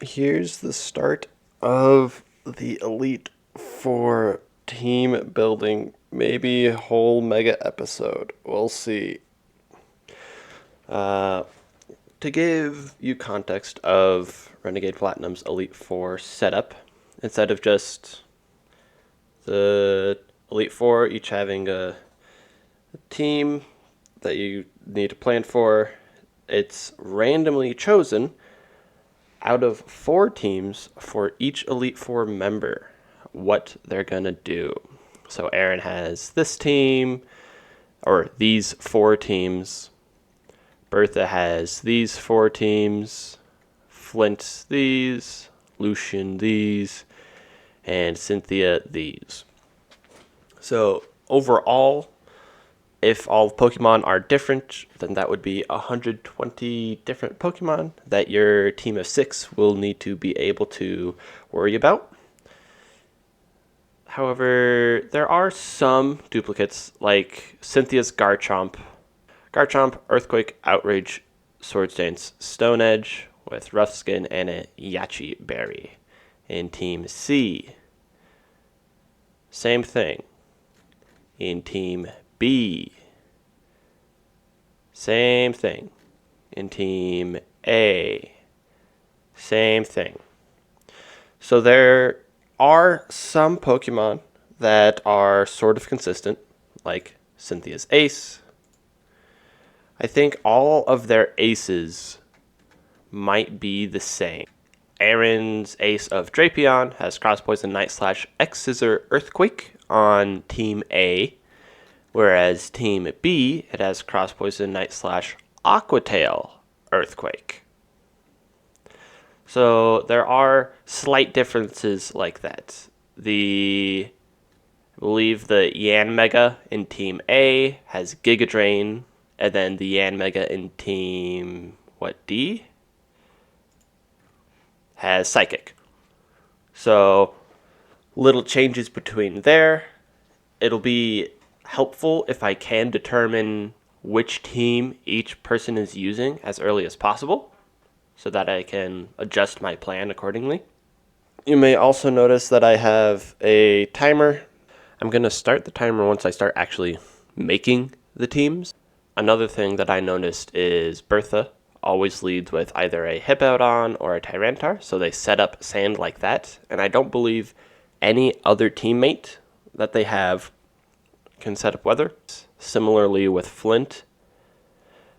here's the start of the Elite Four team building. Maybe a whole mega episode. We'll see. Uh, to give you context of Renegade Platinum's Elite Four setup, instead of just the Elite Four each having a team that you need to plan for, it's randomly chosen out of 4 teams for each Elite Four member what they're going to do. So Aaron has this team, or these 4 teams. Bertha has these 4 teams. Flint these. Lucian these. And Cynthia these. So overall, if all Pokemon are different, then that would be 120 different Pokemon that your team of 6 will need to be able to worry about. However, there are some duplicates, like Cynthia's Garchomp, Earthquake, Outrage, Swords Dance, Stone Edge, with Rough Skin and a Yachi Berry. In Team C, same thing. In Team B, same thing. In Team A, same thing. So there are some Pokemon that are sort of consistent, like Cynthia's Ace. I think all of their aces might be the same. Aaron's Ace of Drapion has Cross Poison Night / X-Scissor Earthquake on Team A, whereas Team B, it has Cross Poison Night / Aquatail Earthquake. So there are slight differences like that. I believe the Yanmega in Team A has Giga Drain, and then the Yanmega in Team D has Psychic. So little changes between there. It'll be helpful if I can determine which team each person is using as early as possible, so that I can adjust my plan accordingly. You may also notice that I have a timer. I'm going to start the timer once I start actually making the teams. Another thing that I noticed is Bertha always leads with either a Hippowdon or a Tyranitar, so they set up sand like that, and I don't believe any other teammate that they have can set up weather. Similarly with Flint,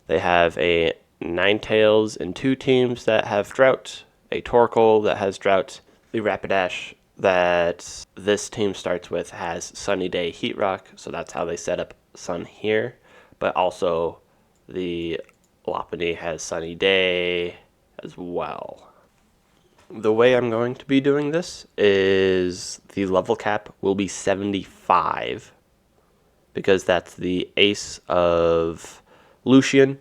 they have a Ninetales in 2 teams that have drought, a Torkoal that has drought, the Rapidash that this team starts with has Sunny Day Heat Rock, so that's how they set up Sun here, but also the Lopunny has Sunny Day as well. The way I'm going to be doing this is the level cap will be 75, because that's the Ace of Lucian.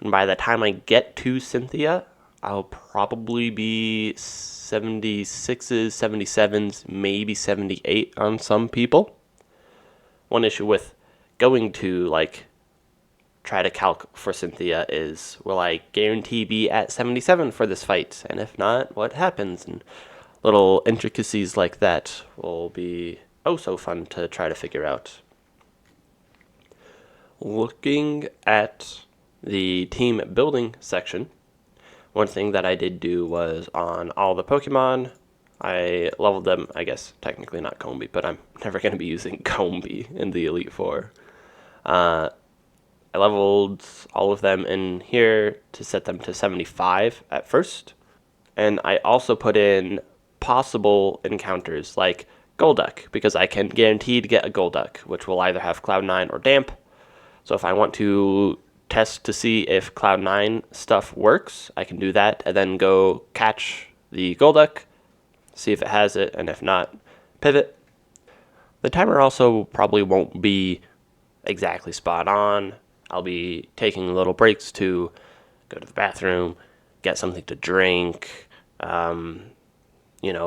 And by the time I get to Cynthia, I'll probably be 76s, 77s, maybe 78 on some people. One issue with going to, try to calc for Cynthia is, will I guarantee be at 77 for this fight? And if not, what happens? And little intricacies like that will be oh so fun to try to figure out. Looking at the team building section, one thing that I did do was on all the Pokemon, I leveled them, I guess technically not Combee, but I'm never going to be using Combee in the Elite Four. I leveled all of them in here to set them to 75 at first. And I also put in possible encounters like Golduck, because I can guarantee to get a Golduck, which will either have Cloud9 or Damp. So if I want to test to see if Cloud9 stuff works, I can do that and then go catch the Golduck, see if it has it, and if not, pivot. The timer also probably won't be exactly spot on. I'll be taking little breaks to go to the bathroom, get something to drink,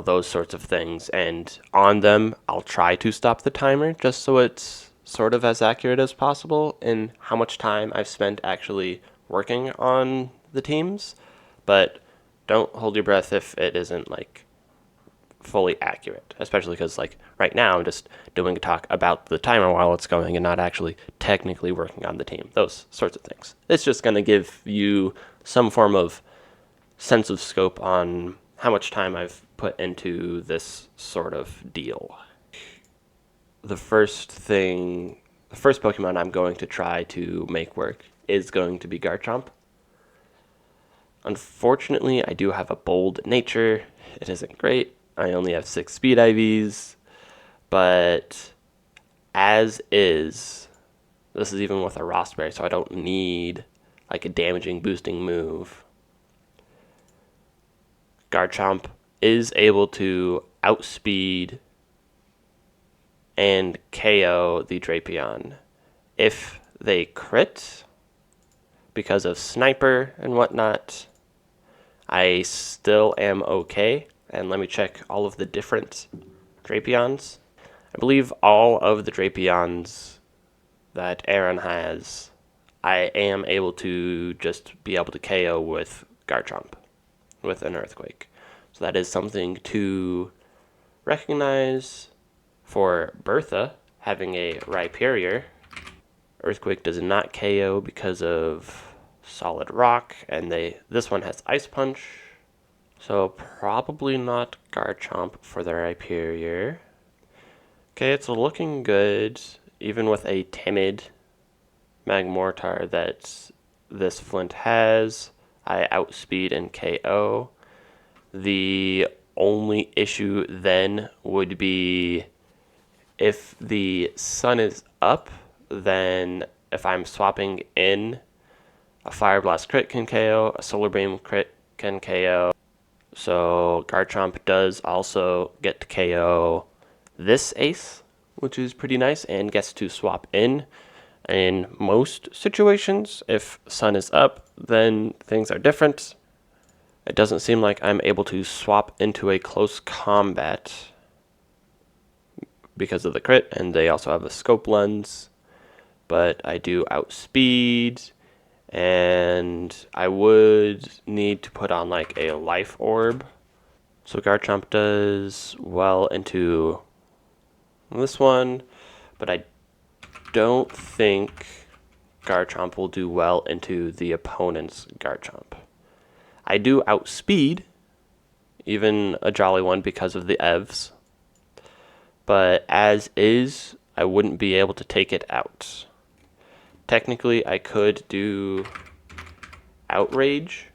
those sorts of things. And on them, I'll try to stop the timer just so it's sort of as accurate as possible in how much time I've spent actually working on the teams. But don't hold your breath if it isn't like fully accurate, especially because like right now I'm just doing a talk about the timer while it's going and not actually technically working on the team, those sorts of things. It's just going to give you some form of sense of scope on how much time I've put into this sort of deal. The first Pokemon I'm going to try to make work is going to be Garchomp. Unfortunately, I do have a bold nature. It isn't great. I only have 6 speed IVs, but as is, this is even with a Rossberry, so I don't need like a damaging boosting move. Garchomp is able to outspeed and KO the Drapion. If they crit, because of Sniper and whatnot, I still am okay. And let me check all of the different Drapions. I believe all of the Drapions that Aaron has, I am able to just be able to KO with Garchomp, with an Earthquake. So that is something to recognize for Bertha, having a Rhyperior. Earthquake does not KO because of Solid Rock, and this one has Ice Punch. So probably not Garchomp for the Rhyperior. Okay, it's looking good, even with a timid Magmortar that this Flint has. I outspeed and KO. The only issue then would be if the sun is up, then if I'm swapping in, a Fire Blast crit can KO, a Solar Beam crit can KO. So Garchomp does also get to KO this ace, which is pretty nice, and gets to swap in. In most situations, if sun is up, then things are different. It doesn't seem like I'm able to swap into a close combat because of the crit, and they also have a scope lens. But I do outspeed, and I would need to put on like a life orb. So Garchomp does well into this one, but I don't think Garchomp will do well into the opponent's Garchomp. I do outspeed, even a Jolly one because of the EVs, but as is, I wouldn't be able to take it out. Technically, I could do Outrage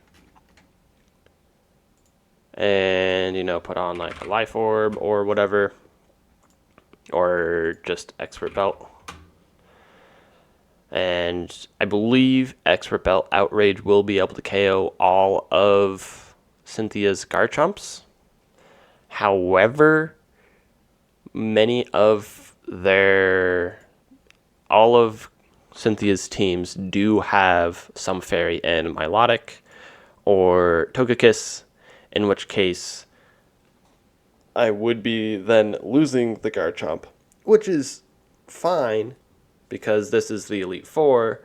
and, put on like a Life Orb or whatever, or just Expert Belt. And I believe Expert Belt Outrage will be able to KO all of Cynthia's Garchomps. However, all of Cynthia's teams do have some Fairy and Milotic or Togekiss, in which case I would be then losing the Garchomp, which is fine because this is the Elite Four.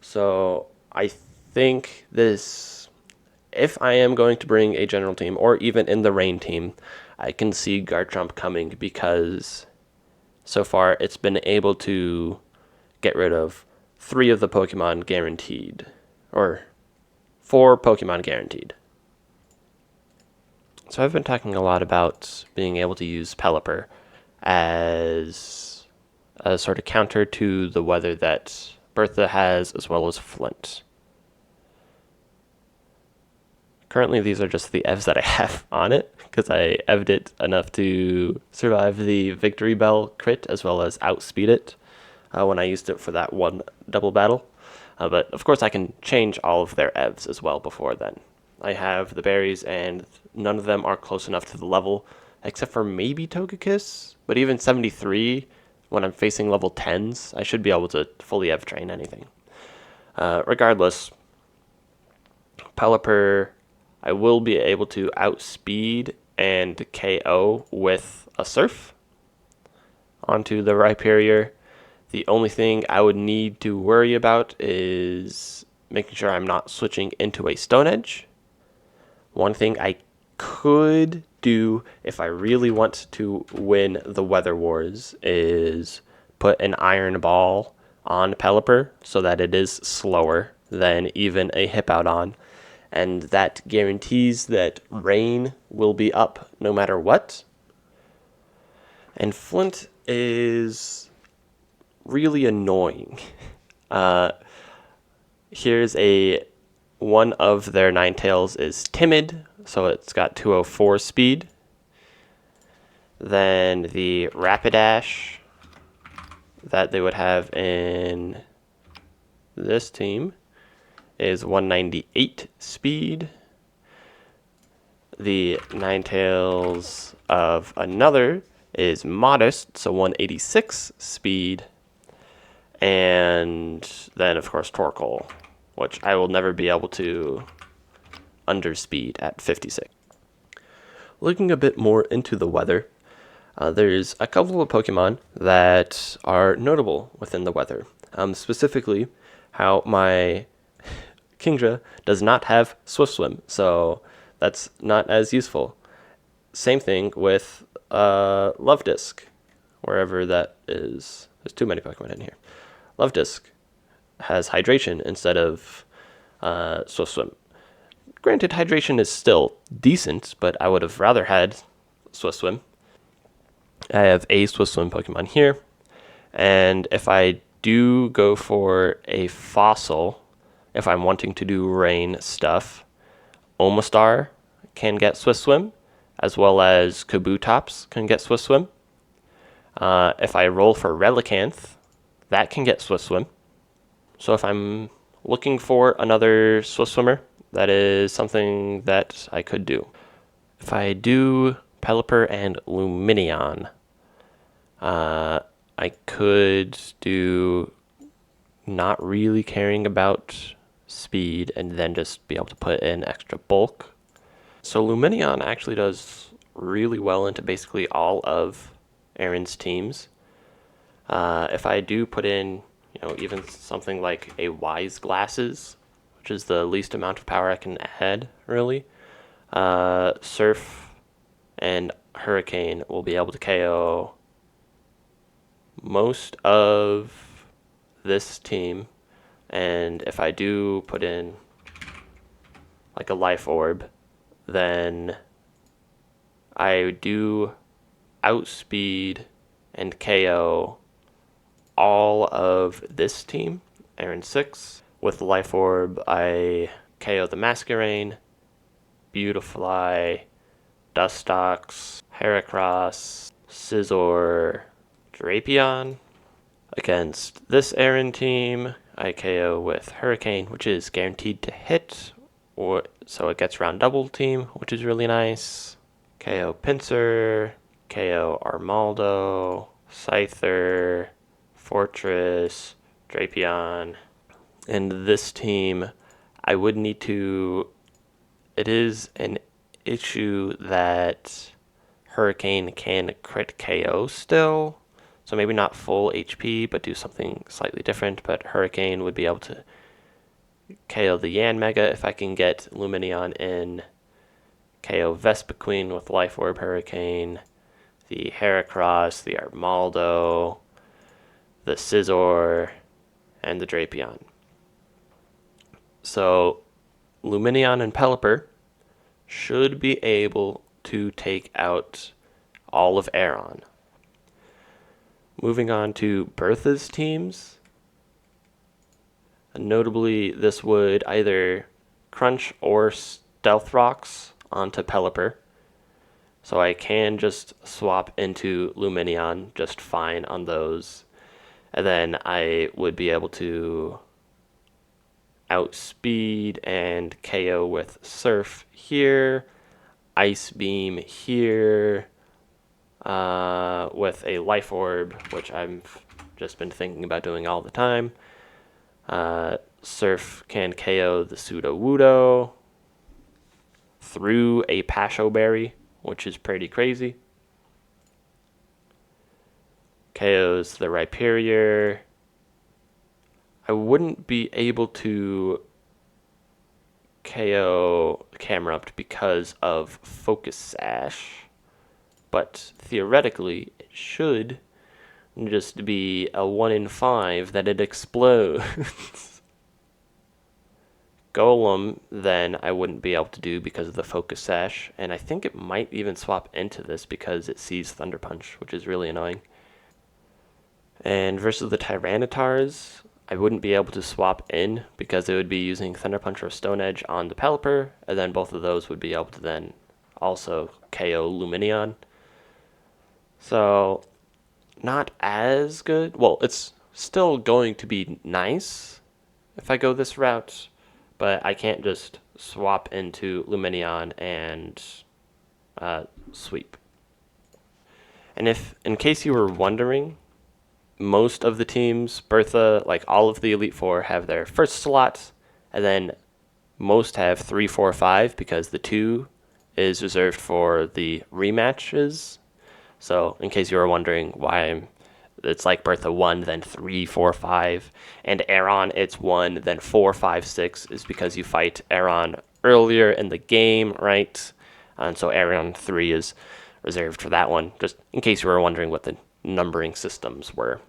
So I think if I am going to bring a general team, or even in the rain team, I can see Garchomp coming because so far it's been able to get rid of 3 of the Pokemon guaranteed, or 4 Pokemon guaranteed. So I've been talking a lot about being able to use Pelipper as a sort of counter to the weather that Bertha has, as well as Flint. Currently, these are just the EVs that I have on it, because I EV'd it enough to survive the Victory Bell crit, as well as outspeed it when I used it for that one double battle. But of course, I can change all of their EVs as well before then. I have the berries, and none of them are close enough to the level, except for maybe Togekiss. But even 73, when I'm facing level 10s, I should be able to fully EV train anything. Regardless, Pelipper, I will be able to outspeed and KO with a Surf onto the Rhyperior. The only thing I would need to worry about is making sure I'm not switching into a Stone Edge. One thing I could do if I really want to win the Weather Wars is put an Iron Ball on Pelipper so that it is slower than even a Hippowdon. And that guarantees that rain will be up no matter what. And Flint is really annoying. Here's one of their Ninetales is timid, so it's got 204 speed. Then the Rapidash that they would have in this team is 198 speed. The Ninetales of another is modest, so 186 speed. And then, of course, Torkoal, which I will never be able to underspeed at 56. Looking a bit more into the weather, there's a couple of Pokemon that are notable within the weather. Specifically, how my Kingdra does not have Swift Swim, so that's not as useful. Same thing with Love Disc, wherever that is. There's too many Pokemon in here. Love Disc has Hydration instead of Swift Swim. Granted, Hydration is still decent, but I would have rather had Swift Swim. I have a Swift Swim Pokemon here, and if I do go for a fossil, if I'm wanting to do rain stuff, Omastar can get Swift Swim, as well as Kabutops can get Swift Swim. If I roll for Relicanth, that can get Swift Swim. So if I'm looking for another Swift Swimmer, that is something that I could do. If I do Pelipper and Lumineon, I could do not really caring about speed and then just be able to put in extra bulk. So Lumineon actually does really well into basically all of Aaron's teams. If I do put in, even something like a Wise Glasses, which is the least amount of power I can add, really, Surf and Hurricane will be able to KO most of this team. And if I do put in like a Life Orb, then I do outspeed and KO all of this team, Aaron 6. With Life Orb, I KO the Masquerain, Beautifly, Dustox, Heracross, Scizor, Drapion. Against this Aaron team, I KO with Hurricane, which is guaranteed to hit, so it gets round double team, which is really nice. KO Pinsir, KO Armaldo, Scyther, Fortress, Drapion. And this team, I would need to... It is an issue that Hurricane can crit KO still. So maybe not full HP, but do something slightly different. But Hurricane would be able to KO the Yanmega if I can get Lumineon in. KO Vespiquen with Life Orb Hurricane. The Heracross, the Armaldo, the Scizor, and the Drapion. So Lumineon and Pelipper should be able to take out all of Aeron. Moving on to Bertha's teams. Notably, this would either Crunch or Stealth Rocks onto Pelipper. So I can just swap into Lumineon just fine on those. And then I would be able to outspeed and KO with Surf here, Ice Beam here, with a Life Orb, which I've just been thinking about doing all the time. Surf can KO the Sudowoodo through a Pasho Berry, which is pretty crazy. KOs the Rhyperior. I wouldn't be able to KO camera up because of focus sash, but theoretically it should just be a 1 in 5 that it explodes. Golem, then I wouldn't be able to do because of the focus sash, and I think it might even swap into this because it sees Thunder Punch, which is really annoying. And versus the Tyrannitars, I wouldn't be able to swap in because it would be using Thunder Punch or Stone Edge on the Pelipper, and then both of those would be able to then also KO Lumineon. So, not as good. Well, it's still going to be nice if I go this route, but I can't just swap into Lumineon and sweep. And if, in case you were wondering, most of the teams, Bertha, like all of the Elite Four, have their first slot, and then most have 3, 4, 5 because the 2 is reserved for the rematches. So, in case you were wondering why it's like Bertha 1, then 3, 4, 5, and Aeron, it's 1, then 4, 5, 6, is because you fight Aeron earlier in the game, right? And so Aeron 3 is reserved for that one, just in case you were wondering what the numbering systems were.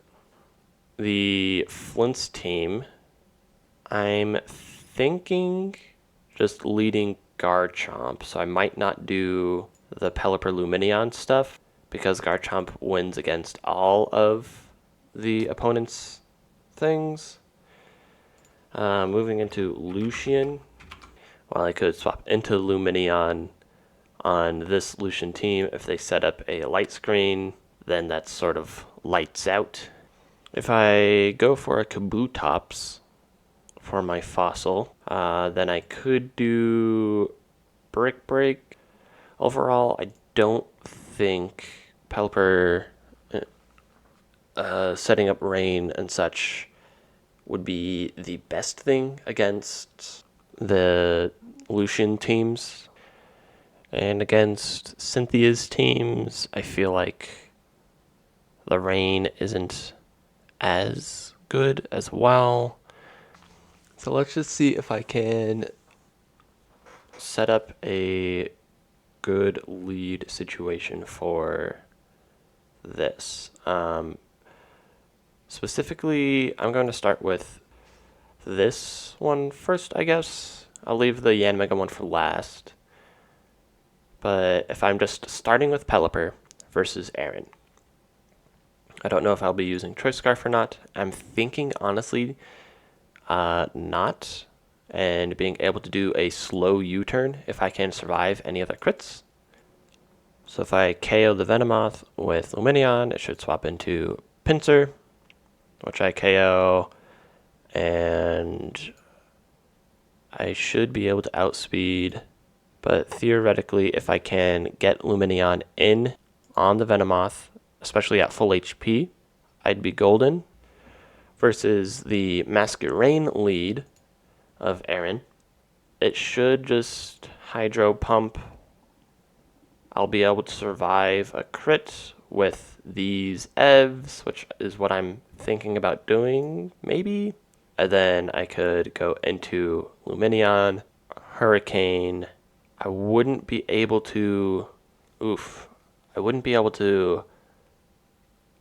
The Flint's team, I'm thinking just leading Garchomp, so I might not do the Pelipper Lumineon stuff because Garchomp wins against all of the opponent's things. Moving into Lucian, while I could swap into Lumineon on this Lucian team if they set up a light screen, then that's sort of lights out. If I go for a Kabutops for my fossil, then I could do Brick Break. Overall, I don't think Pelipper setting up rain and such would be the best thing against the Lucian teams. And against Cynthia's teams, I feel like the rain isn't as good as well. So let's just see if I can set up a good lead situation for this. Specifically, I'm going to start with this one first, I guess. I'll leave the Yanmega one for last. But if I'm just starting with Pelipper versus Aaron, I don't know if I'll be using Choice Scarf or not. I'm thinking, honestly, not. And being able to do a slow U-turn if I can survive any other crits. So if I KO the Venomoth with Lumineon, it should swap into Pinsir, which I KO, and I should be able to outspeed. But theoretically, if I can get Lumineon in on the Venomoth, especially at full HP, I'd be golden. Versus the Masquerain lead of Aaron, it should just Hydro Pump. I'll be able to survive a crit with these EVs, which is what I'm thinking about doing, maybe. And then I could go into Lumineon, Hurricane. I wouldn't be able to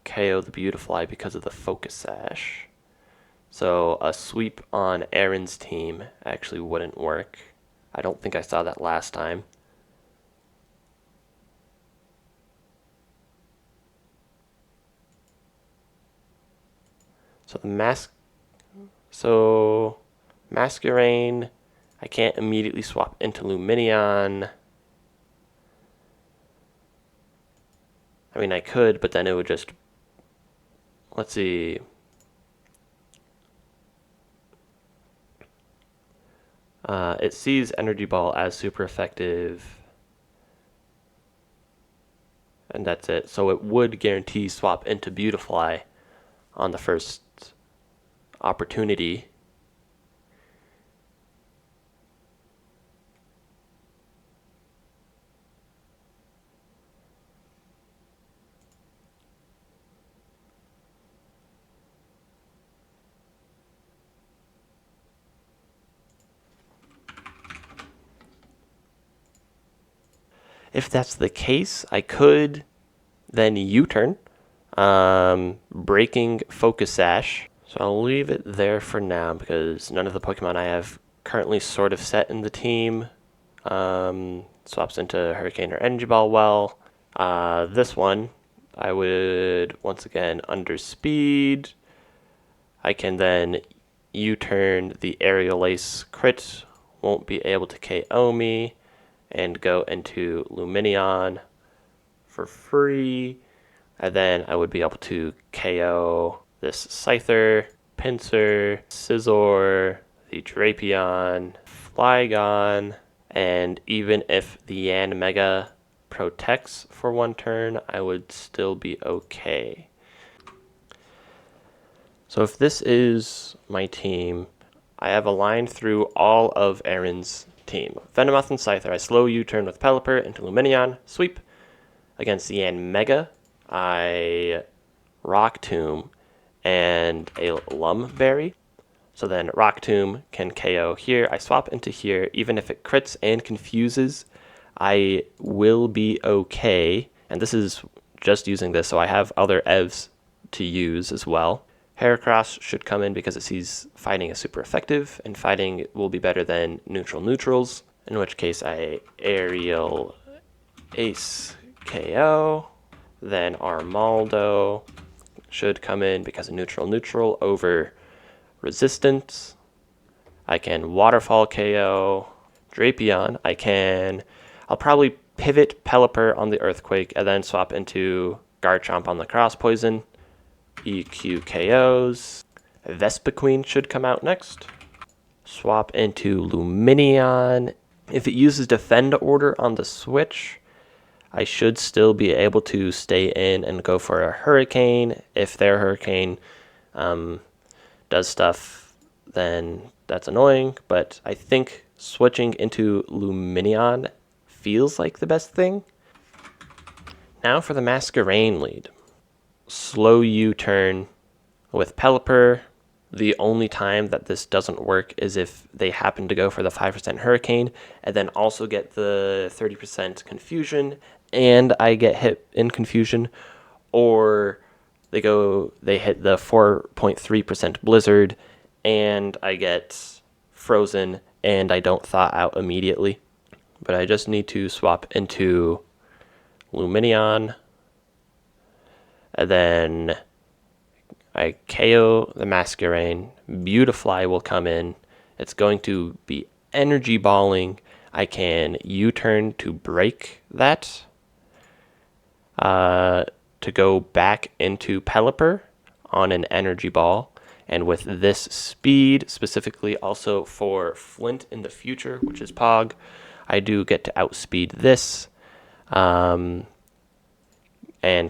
KO the Beautifly because of the Focus Sash. So a sweep on Aaron's team actually wouldn't work. I don't think I saw that last time. So Masquerain, I can't immediately swap into Lumineon. I mean, I could, but then it would just... Let's see. It sees Energy Ball as super effective. And that's it. So it would guarantee swap into Beautifly on the first opportunity. If that's the case, I could then U-turn, breaking Focus Sash. So I'll leave it there for now because none of the Pokemon I have currently sort of set in the team swaps into Hurricane or Energy Ball well. This one, I would once again under speed. I can then U-turn the Aerial Ace crit, won't be able to KO me, and go into Lumineon for free. And then I would be able to KO this Scyther, Pinsir, Scizor, the Drapion, Flygon, and even if the Yanmega protects for one turn, I would still be okay. So if this is my team, I have a line through all of Aaron's team. Venomoth and Scyther, I slow U-turn with Pelipper into Lumineon, sweep. Against the Yanmega, I Rock Tomb and a Lumberry. So then Rock Tomb can KO here. I swap into here. Even if it crits and confuses, I will be okay. And this is just using this, so I have other EVs to use as well. Heracross should come in because it sees fighting is super effective, and fighting will be better than neutral neutrals, in which case I Aerial Ace KO. Then Armaldo should come in because of neutral over resistance. I can Waterfall KO. Drapion, I'll probably pivot Pelipper on the Earthquake and then swap into Garchomp on the Cross Poison. EQ KOs. Vespiquen should come out next. Swap into Lumineon. If it uses Defend Order on the switch, I should still be able to stay in and go for a Hurricane. If their Hurricane does stuff, then that's annoying. But I think switching into Lumineon feels like the best thing. Now for the Masquerain lead. Slow U-turn with Pelipper. The only time that this doesn't work is if they happen to go for the 5% Hurricane and then also get the 30% Confusion and I get hit in Confusion, or they hit the 4.3% Blizzard and I get frozen and I don't thaw out immediately. But I just need to swap into Lumineon, and then I KO the Masquerain. Beautifly will come in. It's going to be energy balling. I can U-turn to break that, to go back into Pelipper on an energy ball. And with this speed, specifically also for Flint in the future, which is Pog, I do get to outspeed this and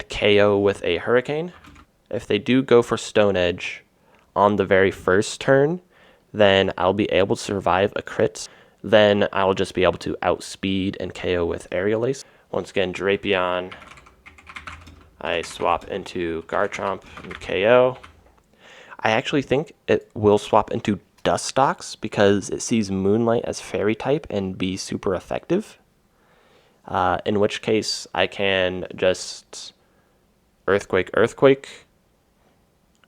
KO with a Hurricane. If they do go for Stone Edge on the very first turn, then I'll be able to survive a crit. Then I'll just be able to outspeed and KO with Aerial Ace. Once again, Drapion, I swap into Garchomp and KO. I actually think it will swap into Dustox because it sees Moonlight as Fairy type and be super effective. In which case I can just Earthquake,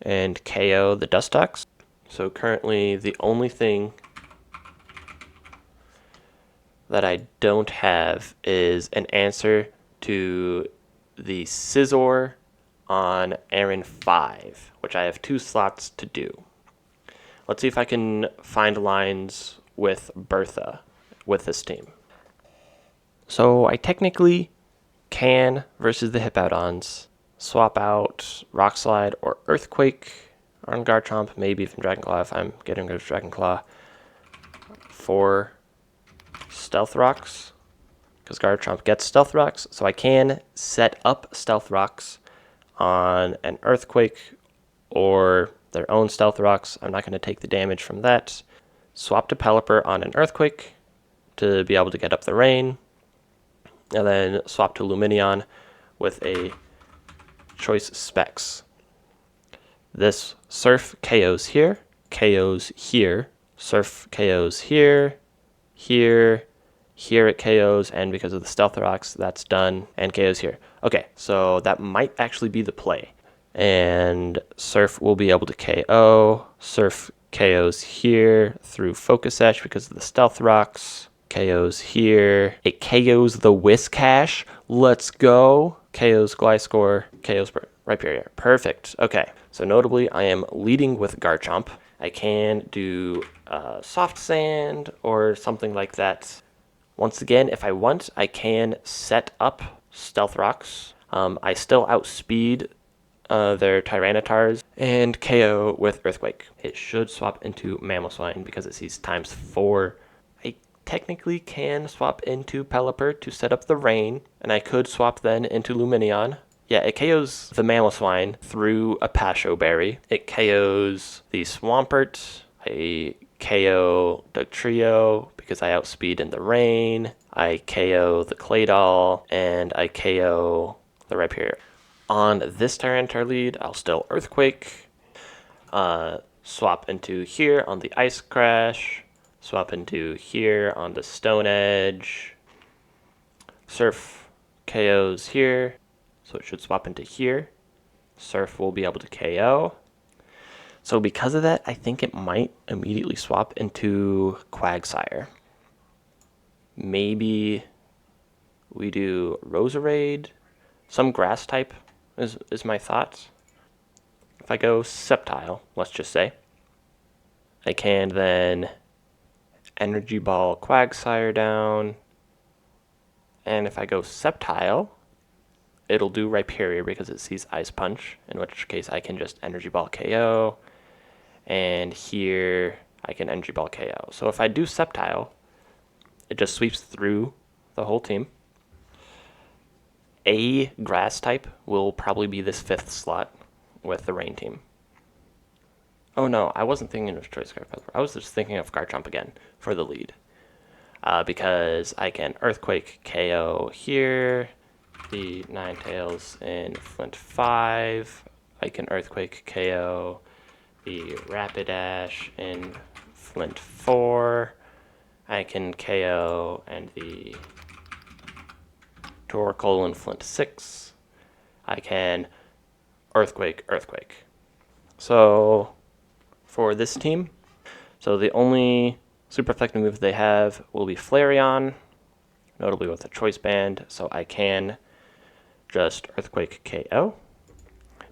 and KO the Dustox. So currently the only thing that I don't have is an answer to the Scizor on Aaron 5, which I have 2 slots to do. Let's see if I can find lines with Bertha with this team. So I technically can, versus the Hippowdons, swap out Rock Slide or Earthquake on Garchomp, maybe even Dragon Claw if I'm getting rid of Dragon Claw, for Stealth Rocks, because Garchomp gets Stealth Rocks, so I can set up Stealth Rocks on an Earthquake or their own Stealth Rocks. I'm not going to take the damage from that. Swap to Pelipper on an Earthquake to be able to get up the rain, and then swap to Lumineon with a Choice Specs. This Surf KOs here, KOs here, Surf KOs here, here, Here it KOs, and because of the Stealth Rocks, that's done, and KOs here. Okay, so that might actually be the play. And Surf will be able to KO. Surf KOs here through Focus Sash because of the Stealth Rocks. KOs here. It KOs the Whiscash. Let's go. KOs Gliscor. KOs Rhyperior. Perfect. Okay, so notably, I am leading with Garchomp. I can do Soft Sand or something like that. Once again, if I want, I can set up Stealth Rocks. I still outspeed their Tyrannitars and KO with Earthquake. It should swap into Mamoswine because it sees ×4. I technically can swap into Pelipper to set up the Rain, and I could swap then into Lumineon. Yeah, it KOs the Mamoswine through a Pasho Berry. It KOs the Swampert. I KO Dugtrio because I outspeed in the Rain. I KO the Claydol, and I KO the Rhyperior. On this Tyranitar lead, I'll still Earthquake, swap into here on the Ice Crash, swap into here on the Stone Edge, Surf KOs here, so it should swap into here. Surf will be able to KO. So because of that, I think it might immediately swap into Quagsire. Maybe we do Roserade, some grass type is my thoughts. If I go Sceptile, let's just say, I can then Energy Ball Quagsire down. And if I go Sceptile, it'll do Rhyperior because it sees Ice Punch, in which case I can just Energy Ball KO. And here I can Energy Ball KO. So if I do Sceptile, it just sweeps through the whole team. A grass type will probably be this 5th slot with the Rain team. Oh no, I wasn't thinking of Choice Scarf. I was just thinking of Garchomp again for the lead. Because I can Earthquake KO here, the Ninetales in Flint 5. I can Earthquake KO the Rapidash in Flint 4. I can KO and the Torkoal in Flint 6. I can Earthquake. So for this team, so the only super effective move they have will be Flareon, notably with a Choice Band, so I can just Earthquake KO.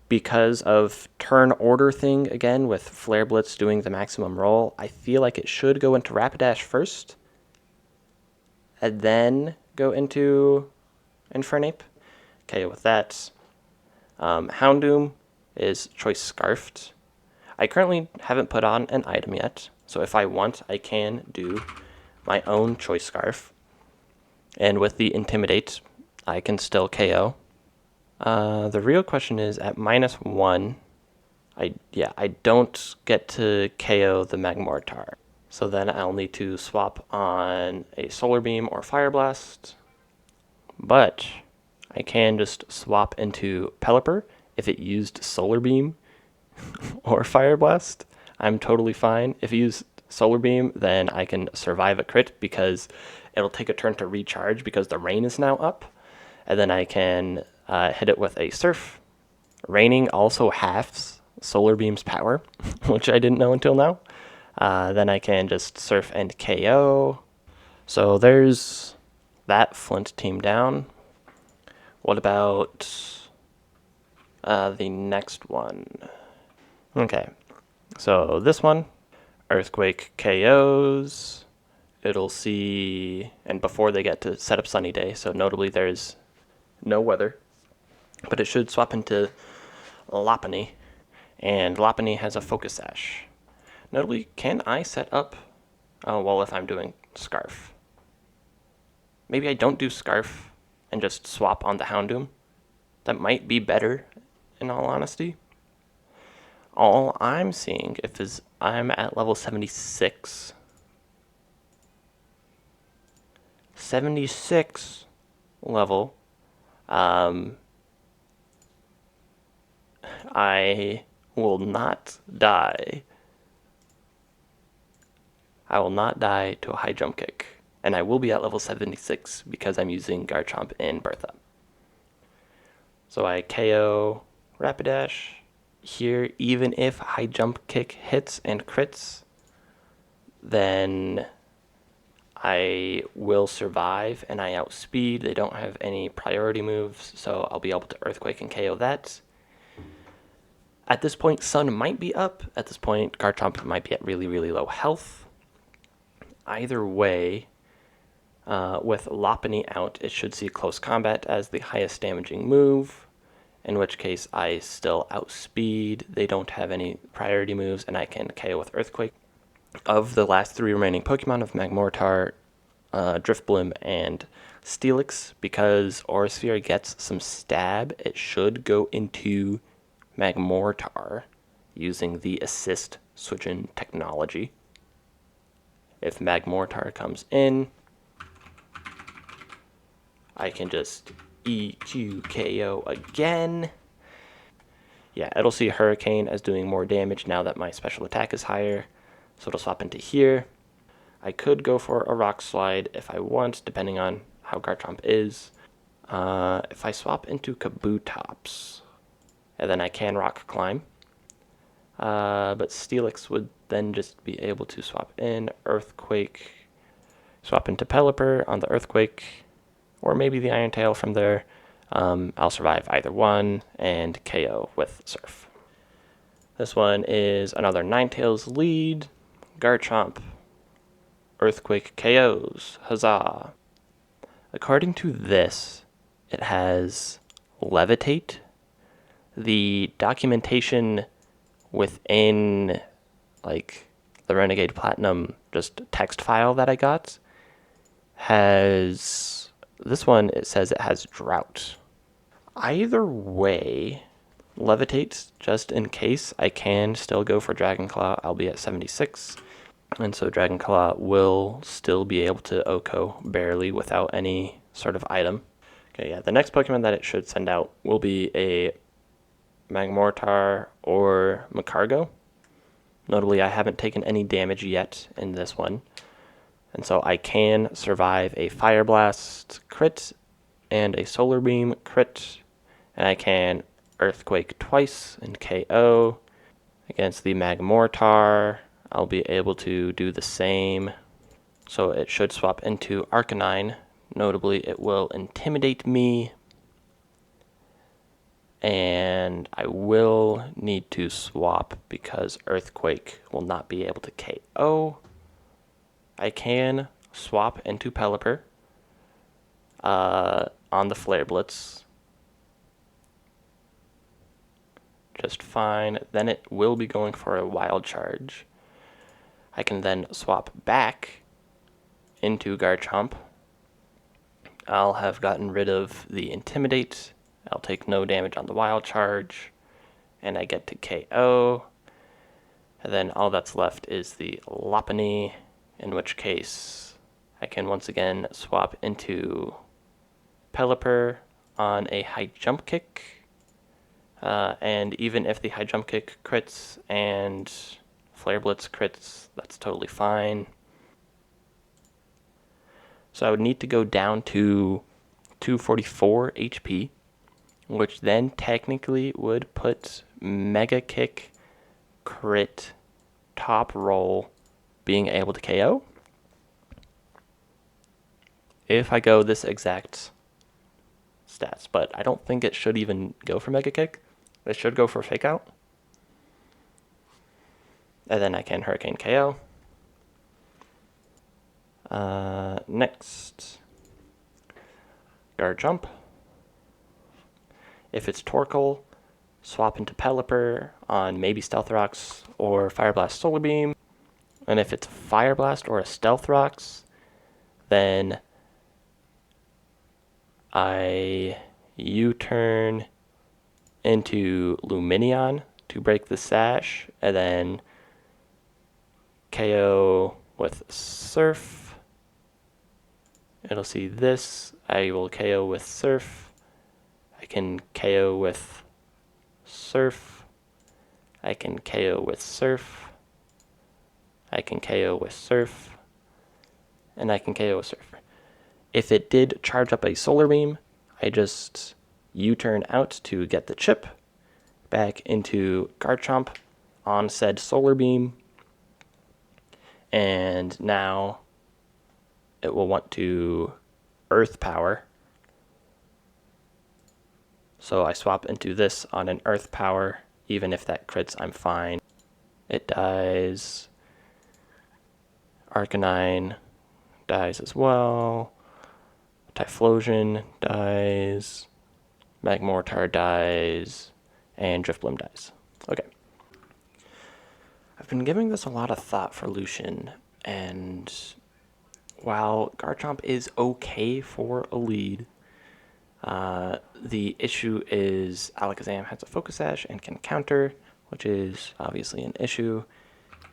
Because of turn order thing again with Flare Blitz doing the maximum roll, I feel like it should go into Rapidash first and then go into Infernape. KO with that. Houndoom is Choice Scarfed. I currently haven't put on an item yet, so if I want, I can do my own Choice Scarf. And with the Intimidate, I can still KO. The real question is, at -1, I don't get to KO the Magmortar. So then I'll need to swap on a Solar Beam or Fire Blast. But I can just swap into Pelipper if it used Solar Beam or Fire Blast. I'm totally fine. If it used Solar Beam, then I can survive a crit because it'll take a turn to recharge because the rain is now up. And then I can hit it with a Surf. Raining also halves Solar Beam's power, which I didn't know until now. Then I can just Surf and KO. So there's that Flint team down. What about the next one? Okay, so this one, Earthquake KOs. It'll see, and before they get to set up Sunny Day, so notably there's no weather, but it should swap into Lopunny, and Lopunny has a Focus Sash. Notably, can I set up, well, if I'm doing Scarf. Maybe I don't do Scarf and just swap on the Houndoom. That might be better, in all honesty. All I'm seeing is I'm at level 76. 76 level. I will not die. I will not die to a high jump kick. And I will be at level 76 because I'm using Garchomp in Bertha. So I KO Rapidash. Here, even if High Jump Kick hits and crits, then I will survive and I outspeed. They don't have any priority moves, so I'll be able to Earthquake and KO that. At this point, Sun might be up. At this point, Garchomp might be at really, really low health. Either way, with Lopunny out, it should see Close Combat as the highest damaging move, in which case I still outspeed. They don't have any priority moves, and I can KO with Earthquake. Of the last 3 remaining Pokemon of Magmortar, Drifblim, and Steelix, because Aura Sphere gets some stab, it should go into Magmortar using the Assist Switch-In technology. If Magmortar comes in, I can just EQKO again. Yeah, it'll see Hurricane as doing more damage now that my special attack is higher, so it'll swap into here. I could go for a Rock Slide if I want, depending on how Garchomp is. If I swap into Kabutops, and then I can Rock Climb. But Steelix would then just be able to swap in Earthquake, swap into Pelipper on the Earthquake, or maybe the Iron Tail from there. I'll survive either one and KO with Surf. This one is another Ninetales lead. Garchomp. Earthquake KOs. Huzzah. According to this, it has Levitate. The documentation within like the Renegade Platinum just text file that I got has this one. It says it has Drought. Either way, Levitate, just in case, I can still go for Dragon Claw. I'll be at 76, and so Dragon Claw will still be able to OHKO barely without any sort of item. Okay, yeah, the next Pokemon that it should send out will be a Magmortar or Macargo. Notably, I haven't taken any damage yet in this one, and so I can survive a Fire Blast crit and a Solar Beam crit, and I can Earthquake twice and KO. Against the Magmortar, I'll be able to do the same. So it should swap into Arcanine. Notably, it will Intimidate me, and I will need to swap because Earthquake will not be able to KO. I can swap into Pelipper on the Flare Blitz. Just fine. Then it will be going for a Wild Charge. I can then swap back into Garchomp. I'll have gotten rid of the Intimidate. I'll take no damage on the Wild Charge, and I get to KO. And then all that's left is the Lopunny, in which case I can once again swap into Pelipper on a High Jump Kick. And even if the High Jump Kick crits and Flare Blitz crits, that's totally fine. So I would need to go down to 244 HP, which then technically would put Mega Kick, crit, top roll, being able to KO. If I go this exact stats, but I don't think it should even go for Mega Kick. It should go for Fake Out. And then I can Hurricane KO. Next, Garchomp. If it's Torkoal, swap into Pelipper on maybe Stealth Rocks or Fire Blast Solar Beam. And if it's Fire Blast or a Stealth Rocks, then I U-turn into Lumineon to break the sash, and then KO with Surf. It'll see this. I will KO with Surf. I can KO with Surf. I can KO with Surf. I can KO with Surf. and I can KO a Surfer. If it did charge up a Solar Beam, I just U-turn out to get the chip, back into Garchomp on said Solar Beam, and now it will want to Earth Power. So I swap into this on an Earth Power. Even if that crits, I'm fine. It dies. Arcanine dies as well. Typhlosion dies. Magmortar dies. And Drifblim dies. Okay. I've been giving this a lot of thought for Lucian, and while Garchomp is okay for a lead, the issue is Alakazam has a Focus Sash and can counter, which is obviously an issue.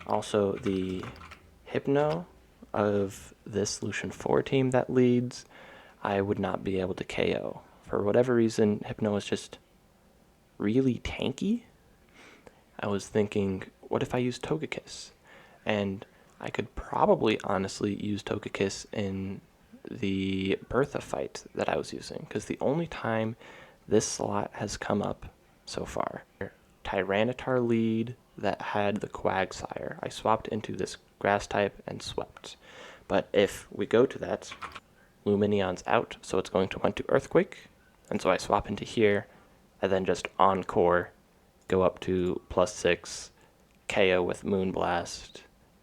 Also, the Hypno of this Lucian 4 team that leads, I would not be able to KO. For whatever reason, Hypno is just really tanky. I was thinking, what if I use Togekiss? And I could probably honestly use Togekiss in the Bertha fight that I was using, because the only time this slot has come up so far, Tyranitar lead that had the Quagsire, I swapped into this grass type and swept. But if we go to that, Luminion's out, so it's going to want to Earthquake, and so I swap into here, and then just Encore, go up to +6, KO with Moonblast.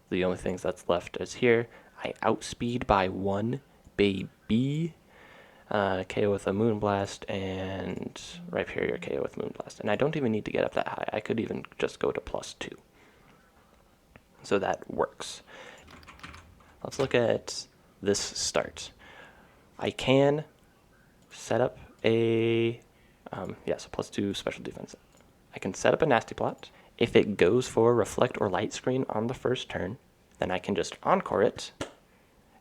The only things that's left is here. I outspeed by 1, baby. KO with a Moonblast, and right here, your KO with Moonblast. And I don't even need to get up that high. I could even just go to +2. So that works. Let's look at this start. I can set up a, so +2 special defense. I can set up a Nasty Plot. If it goes for Reflect or Light Screen on the first turn, then I can just Encore it,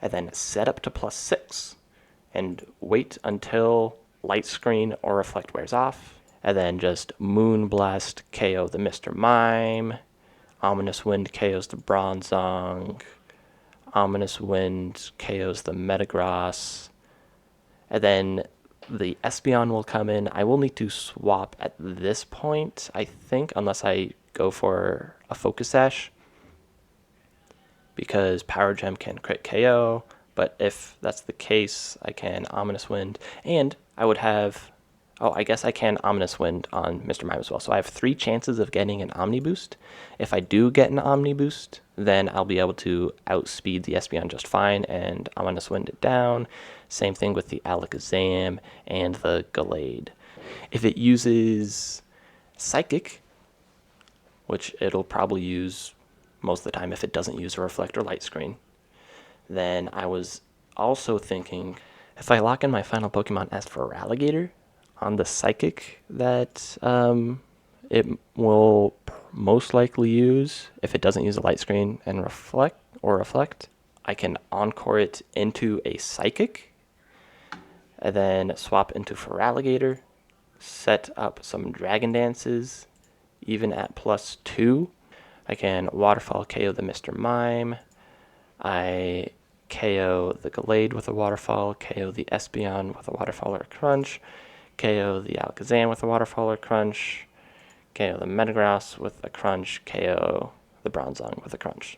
and then set up to +6, and wait until Light Screen or Reflect wears off, and then just Moonblast KO the Mr. Mime, Ominous Wind KOs the Bronzong, Ominous Wind KOs the Metagross, and then the Espeon will come in. I will need to swap at this point, I think, unless I go for a Focus Sash, because Power Gem can crit KO, but if that's the case, I can Ominous Wind, and I would have, I guess I can Ominous Wind on Mr. Mime as well. So I have 3 chances of getting an Omni Boost. If I do get an Omni Boost, then I'll be able to outspeed the Espeon just fine and Ominous Wind it down. Same thing with the Alakazam and the Gallade. If it uses Psychic, which it'll probably use most of the time if it doesn't use a Reflect or Light Screen, then I was also thinking, if I lock in my final Pokemon as Feraligatr on the Psychic that it will most likely use, if it doesn't use a Light Screen and Reflect, I can Encore it into a Psychic, and then swap into Feraligatr, set up some Dragon Dances, even at +2. I can Waterfall KO the Mr. Mime. I KO the Gallade with a Waterfall, KO the Espeon with a Waterfall or a Crunch, KO the Alakazam with a Waterfall or Crunch, KO the Metagross with a Crunch, KO the Bronzong with a Crunch.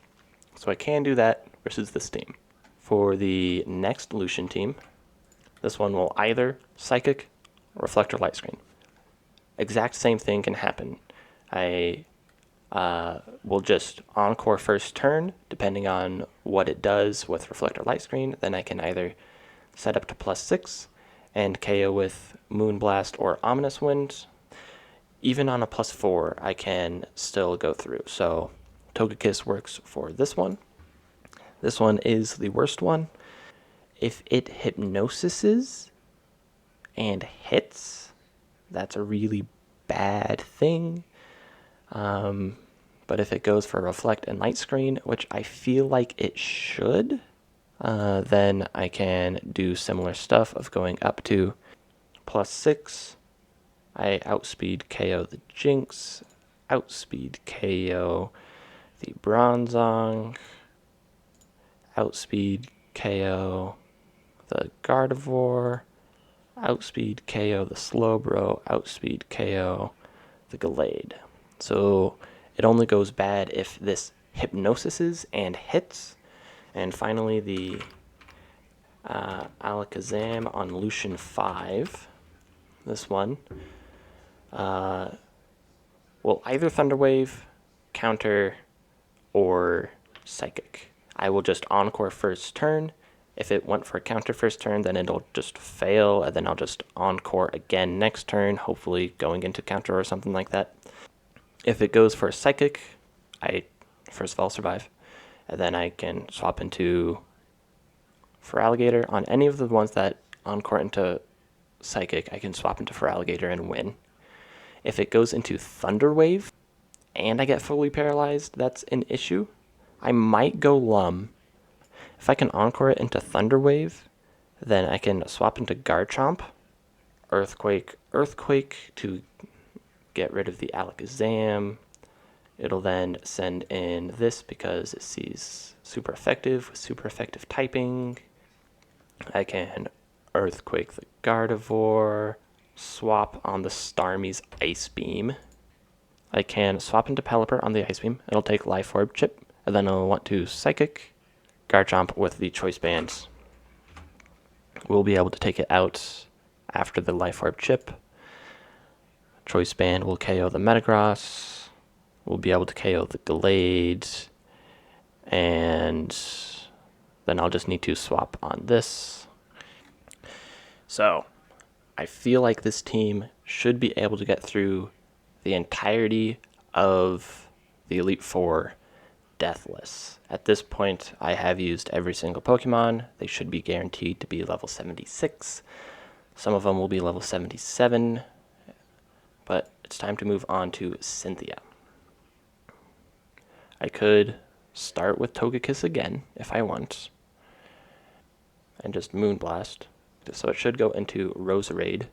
So I can do that versus this team. For the next Lucian team, this one will either Psychic, Reflect, or Light Screen. Exact same thing can happen. I will just Encore first turn, depending on what it does with Reflect or Light Screen. Then I can either set up to +6 and KO with Moonblast or Ominous Wind. Even on a +4, I can still go through. So Togekiss works for this one. This one is the worst one. If it hypnosises and hits, that's a really bad thing. But if it goes for Reflect and Light Screen, which I feel like it should, then I can do similar stuff of going up to +6. I outspeed KO the Jinx, outspeed KO the Bronzong, outspeed KO the Gardevoir, outspeed KO the Slowbro, outspeed KO the Gallade. So it only goes bad if this hypnosises and hits. And finally, the Alakazam on Lucian 5. This one will either Thunder Wave, counter, or Psychic. I will just Encore first turn. If it went for a counter first turn, then it'll just fail, and then I'll just Encore again next turn, hopefully going into counter or something like that. If it goes for a Psychic, I first of all survive, and then I can swap into Feraligatr. On any of the ones that Encore into Psychic, I can swap into Feraligatr and win. If it goes into Thunder Wave, and I get fully paralyzed, that's an issue. I might go Lum. If I can Encore it into Thunder Wave, then I can swap into Garchomp, Earthquake, Earthquake to get rid of the Alakazam. It'll then send in this because it sees super effective with super effective typing. I can Earthquake the Gardevoir, swap on the Starmie's Ice Beam. I can swap into Pelipper on the Ice Beam. It'll take Life Orb Chip, and then I'll want to Psychic Garchomp with the Choice Band. We'll be able to take it out after the Life Orb Chip. Choice Band will KO the Metagross. We'll be able to KO the Gallade. And then I'll just need to swap on this. So, I feel like this team should be able to get through the entirety of the Elite Four deathless. At this point, I have used every single Pokemon. They should be guaranteed to be level 76. Some of them will be level 77, but it's time to move on to Cynthia. I could start with Togekiss again if I want, and just Moonblast. So it should go into Roserade.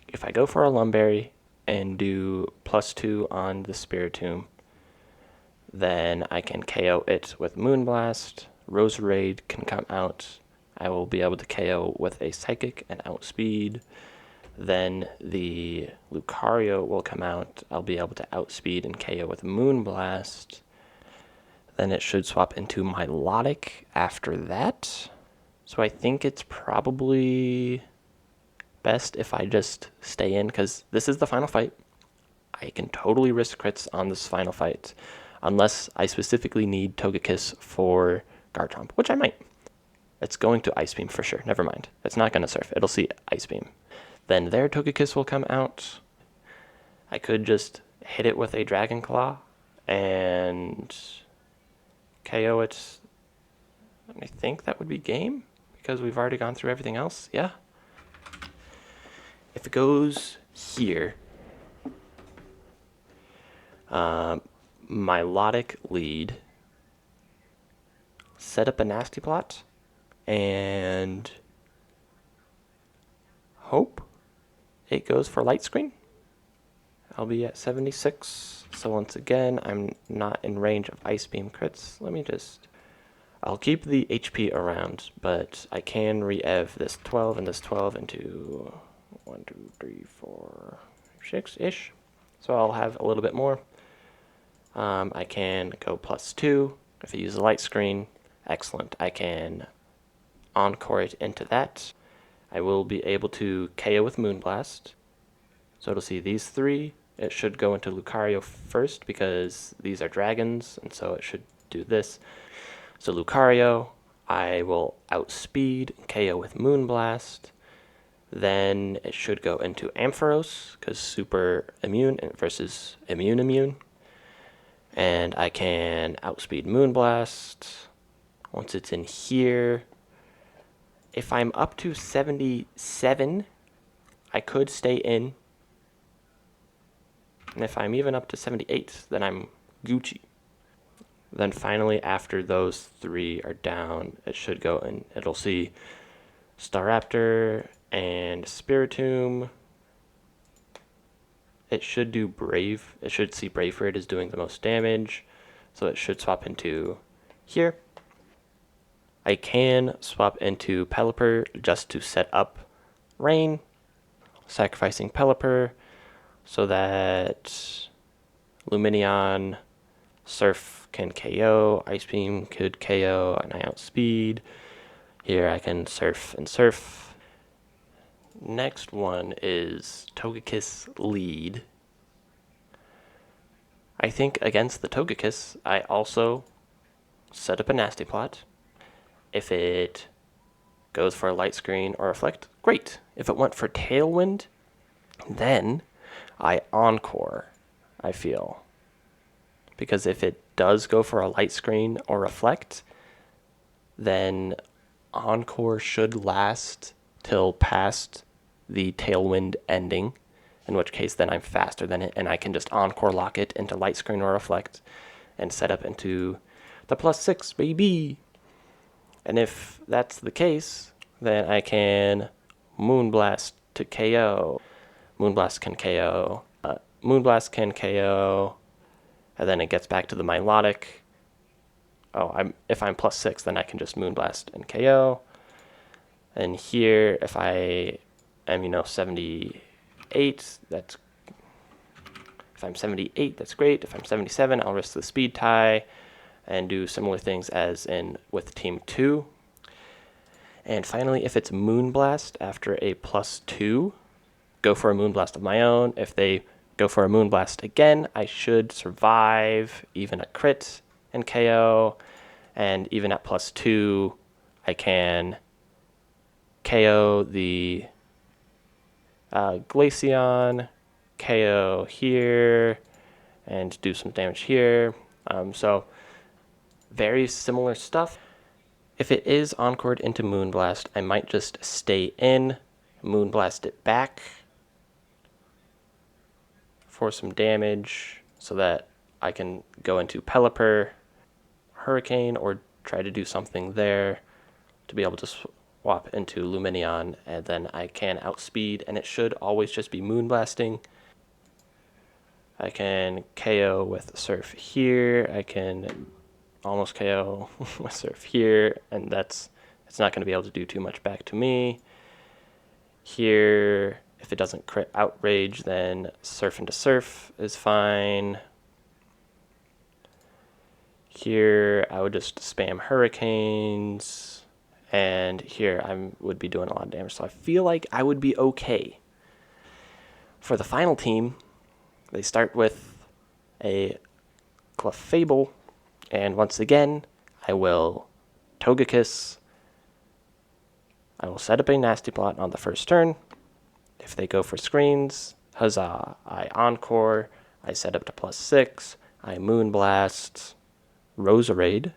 If I go for a Lumberry and do +2 on the Spiritomb, then I can KO it with Moonblast. Roserade can come out. I will be able to KO with a Psychic and Outspeed. Then the Lucario will come out. I'll be able to Outspeed and KO with Moonblast. Then it should swap into Milotic after that. So I think it's probably best if I just stay in, because this is the final fight. I can totally risk crits on this final fight, unless I specifically need Togekiss for Garchomp, which I might. It's going to Ice Beam for sure. Never mind. It's not going to Surf. It'll see Ice Beam. Then their Togekiss will come out. I could just hit it with a Dragon Claw and KO it. I think that would be game, because we've already gone through everything else. Yeah. If it goes here, Milotic lead, set up a Nasty Plot, and hope it goes for Light Screen. I'll be at 76, so once again, I'm not in range of Ice Beam crits. I'll keep the HP around, but I can re-ev this 12 and this 12 into 1, 2, 3, 4, 6-ish. So I'll have a little bit more. I can go +2 if I use the Light Screen. Excellent. I can Encore it into that. I will be able to KO with Moonblast. So it'll see these three. It should go into Lucario first because these are dragons, and so it should do this. So Lucario, I will Outspeed, KO with Moonblast. Then it should go into Ampharos, because super immune versus immune. And I can Outspeed Moonblast. Once it's in here, if I'm up to 77, I could stay in. And if I'm even up to 78, then I'm Gucci. Then finally, after those three are down, it should go in. It'll see Staraptor and Spiritomb. It should do Brave. It should see Brave for it is doing the most damage. So it should swap into here. I can swap into Pelipper just to set up Rain, sacrificing Pelipper so that Lumineon, Surf can KO, Ice Beam could KO, and I outspeed. Here I can Surf and Surf. Next one is Togekiss Lead. I think against the Togekiss, I also set up a Nasty Plot. If it goes for a Light Screen or Reflect, great. If it went for Tailwind, then I Encore, I feel. Because if it does go for a Light Screen or Reflect, then Encore should last till past the Tailwind ending, in which case then I'm faster than it, and I can just Encore lock it into Light Screen or Reflect and set up into the +6, baby. And if that's the case, then I can Moonblast to KO. Moonblast can KO. Moonblast can KO. And then it gets back to the Milotic. If I'm +6, then I can just Moonblast and KO. And here, if I am, 78, if I'm 78, that's great. If I'm 77, I'll risk the speed tie and do similar things as in with Team 2. And finally, if it's Moonblast after a +2, go for a Moonblast of my own. If they go for a Moonblast again, I should survive even a crit and KO. And even at +2, I can KO the Glaceon, KO here, and do some damage here. So very similar stuff. If it is Encored into Moonblast, I might just stay in, Moonblast it back for some damage so that I can go into Pelipper, Hurricane, or try to do something there to be able to swap into Lumineon, and then I can outspeed, and it should always just be Moonblasting. I can KO with Surf here, I can almost KO with Surf here, and it's not going to be able to do too much back to me. Here, if it doesn't crit Outrage, then Surf into Surf is fine. Here, I would just spam Hurricanes, and here I would be doing a lot of damage, so I feel like I would be okay. For the final team, they start with a Clefable, and once again, I will Togekiss. I will set up a Nasty Plot on the first turn. If they go for screens, huzzah, I Encore, I set up to +6, I Moonblast, Roserade,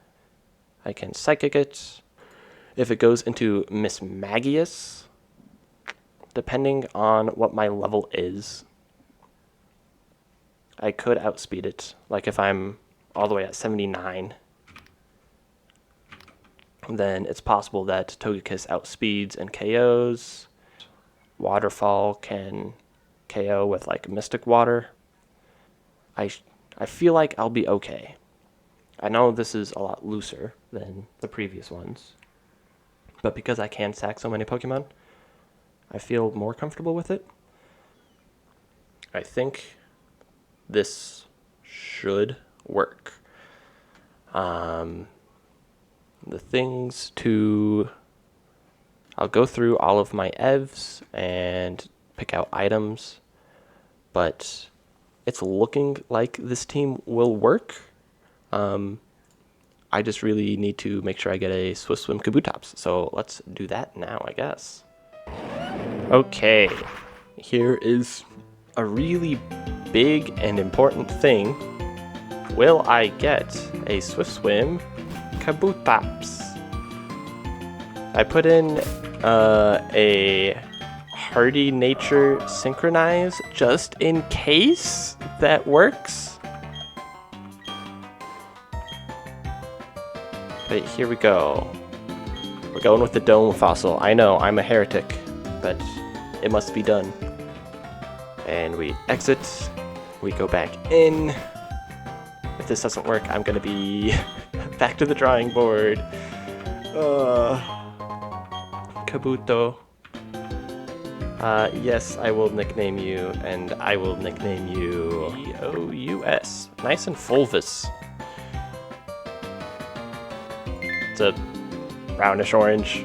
I can Psychic it. If it goes into Miss Magius, depending on what my level is, I could outspeed it. Like if I'm all the way at 79, then it's possible that Togekiss outspeeds and KOs. Waterfall can KO with like Mystic Water. I feel like I'll be okay. I know this is a lot looser than the previous ones, but because I can sack so many Pokemon, I feel more comfortable with it. I think this should work. The things to... I'll go through all of my EVs and pick out items, but it's looking like this team will work. I just really need to make sure I get a Swift Swim Kabutops, so let's do that now, I guess. Okay, here is a really big and important thing. Will I get a Swift Swim Kabutops? I put in a Hardy Nature Synchronize just in case that works. But here we go. We're going with the Dome Fossil. I know, I'm a heretic, but it must be done. And we exit. We go back in. If this doesn't work, I'm going to be back to the drawing board. Kabuto. Yes, I will nickname you, and I will nickname you E-O-U-S. Nice and fulvous. It's a brownish orange.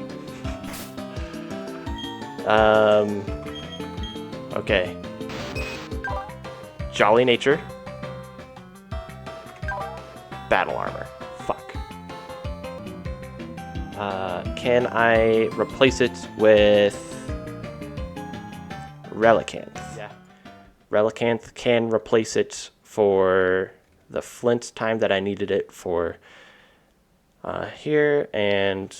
Okay. Jolly nature. Battle armor. Fuck. Can I replace it with Relicanth? Yeah. Relicanth can replace it for the flint time that I needed it for here, and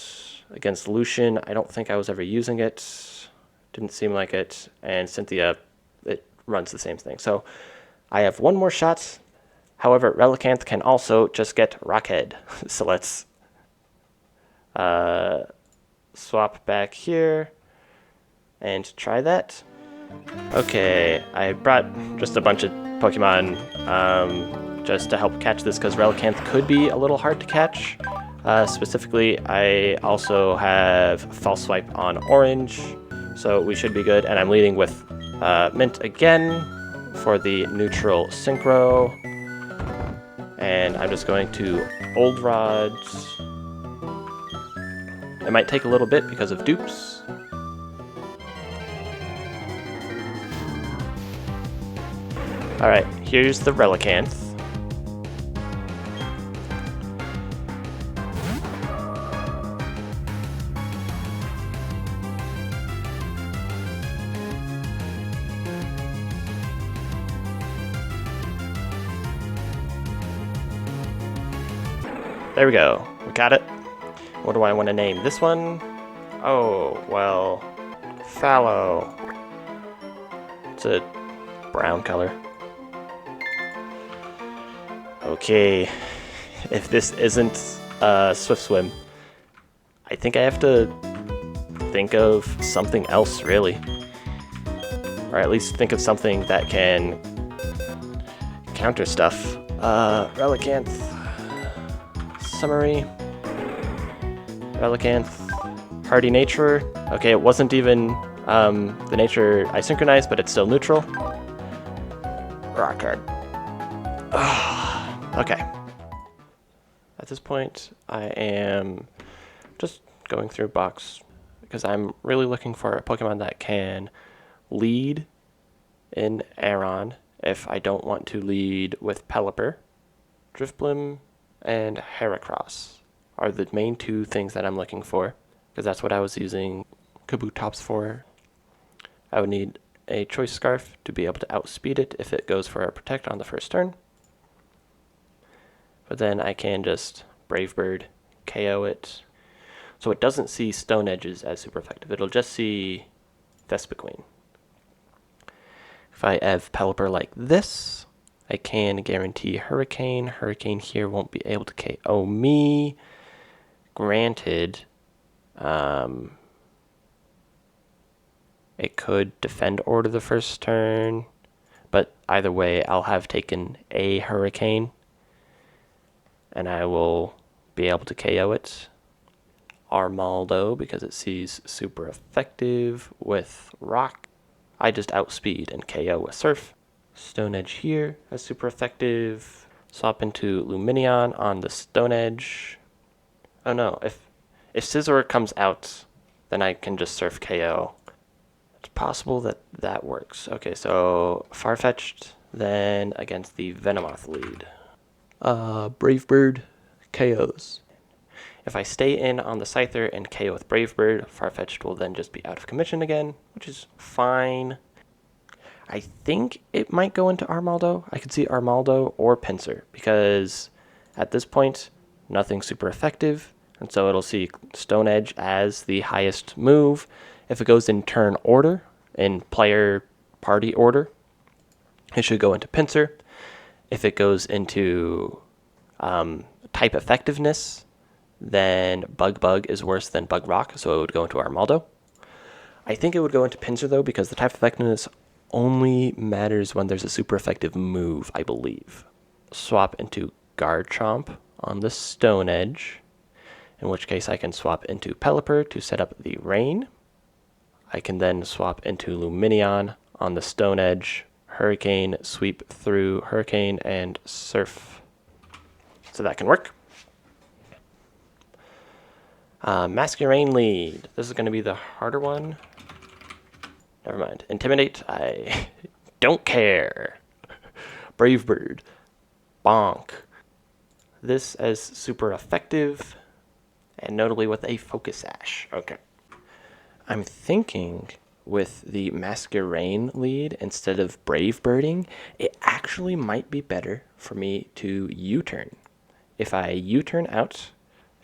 against Lucian, I don't think I was ever using it. Didn't seem like it. And Cynthia, it runs the same thing. So I have one more shot. However, Relicanth can also just get Rockhead. So let's swap back here and try that. Okay, I brought just a bunch of Pokemon just to help catch this because Relicanth could be a little hard to catch. Specifically, I also have False Swipe on Orange, so we should be good. And I'm leading with Mint again for the neutral Synchro. And I'm just going to Old Rods. It might take a little bit because of Dupes. Alright, here's the Relicanth. There we go. We got it. What do I want to name this one? Oh, well, Fallow. It's a brown color. Okay, if this isn't Swift Swim, I think I have to think of something else, really. Or at least think of something that can counter stuff. Relicanth. Summary. Relicanth. Hardy Nature. Okay, it wasn't even the nature I synchronized, but it's still neutral. Rockhead. Okay. At this point, I am just going through box because I'm really looking for a Pokemon that can lead in Aron if I don't want to lead with Pelipper. Drifblim and Heracross are the main two things that I'm looking for because that's what I was using Kabutops for. I would need a Choice Scarf to be able to outspeed it if it goes for a Protect on the first turn. But then I can just Brave Bird, KO it. So it doesn't see Stone Edges as super effective. It'll just see Vespiquen. If I have Pelipper like this, I can guarantee Hurricane. Hurricane here won't be able to KO me. Granted, it could Defend Order the first turn, but either way, I'll have taken a Hurricane, and I will be able to KO it. Armaldo, because it sees super effective with Rock. I just outspeed and KO with Surf. Stone Edge here is super effective. Swap into Lumineon on the Stone Edge. Oh no, if Scizor comes out, then I can just Surf KO. It's possible that that works. Okay, so Farfetch'd, then against the Venomoth lead. Brave Bird KOs. If I stay in on the Scyther and KO with Brave Bird, Farfetch'd will then just be out of commission again, which is fine. I think it might go into Armaldo. I could see Armaldo or Pinsir, because at this point, nothing's super effective, and so it'll see Stone Edge as the highest move. If it goes in turn order, in player party order, it should go into Pinsir. If it goes into type effectiveness, then Bug is worse than Bug Rock, so it would go into Armaldo. I think it would go into Pinsir, though, because the type effectiveness only matters when there's a super effective move, I believe. Swap into Garchomp on the Stone Edge. in which case I can swap into Pelipper to set up the rain. I can then swap into Lumineon on the Stone Edge, Hurricane, sweep through Hurricane, and Surf. So that can work. Masquerain lead. This is going to be the harder one. Never mind. Intimidate. I don't care. Brave Bird. Bonk. This as super effective, and notably with a Focus Sash. Okay. I'm thinking with the Masquerain lead, instead of Brave Birding, it actually might be better for me to U-turn. If I U-turn out,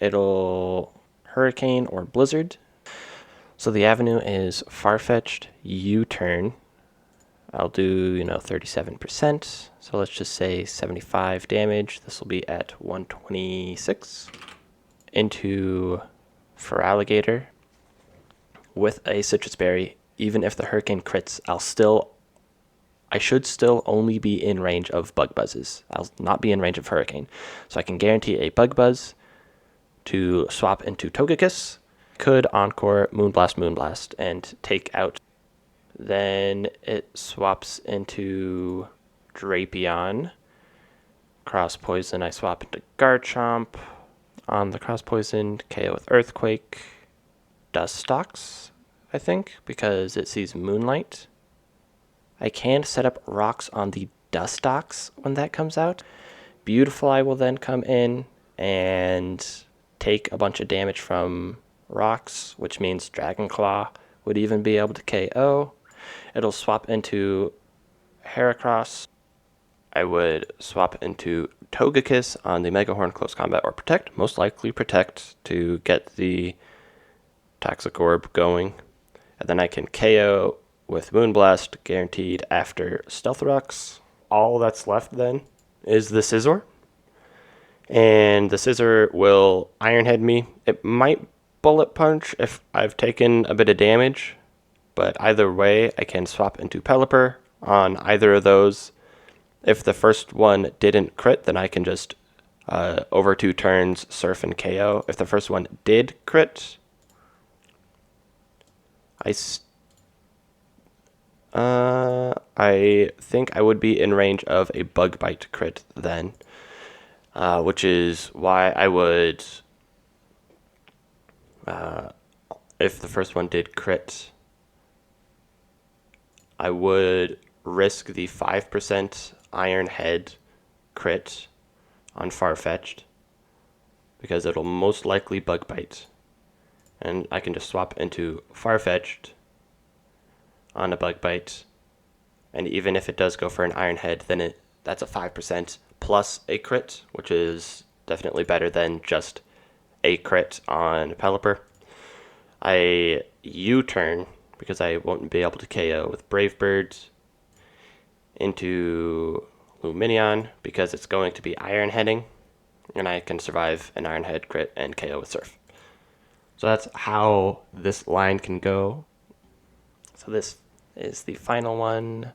it'll Hurricane or Blizzard. So the avenue is Farfetch'd, U-turn. I'll do, 37%. So let's just say 75 damage. This will be at 126. Into Feraligatr with a Citrus Berry. Even if the Hurricane crits, I should still only be in range of Bug Buzzes. I'll not be in range of Hurricane. So I can guarantee a Bug Buzz to swap into Togekiss. Could Encore Moonblast, and take out. Then it swaps into Drapion. Cross Poison, I swap into Garchomp. On the Cross Poison, KO with Earthquake. Dustox, I think, because it sees Moonlight. I can set up rocks on the Dustox when that comes out. Beautifly will then come in and take a bunch of damage from rocks, which means Dragon Claw would even be able to KO. It'll swap into Heracross. I would swap into Togekiss on the Mega Horn Close Combat or Protect, most likely Protect to get the Toxic Orb going. And then I can KO with Moonblast, guaranteed after Stealth Rocks. All that's left then is the Scizor. And the Scizor will Iron Head me. It might Bullet Punch if I've taken a bit of damage, but either way, I can swap into Pelipper on either of those. If the first one didn't crit, then I can just over 2 turns Surf and KO. If the first one did crit, I think I would be in range of a Bug Bite crit then. Which is why I would, if the first one did crit, I would risk the 5% Iron Head crit on Farfetch'd, because it'll most likely Bug Bite. And I can just swap into Farfetch'd on a Bug Bite, and even if it does go for an Iron Head, then that's a 5% plus a crit, which is definitely better than just a crit on Pelipper. I U-turn, because I won't be able to KO with Brave Birds, into Lumineon, because it's going to be Iron Heading, and I can survive an Iron Head crit and KO with Surf. So that's how this line can go. So this is the final one.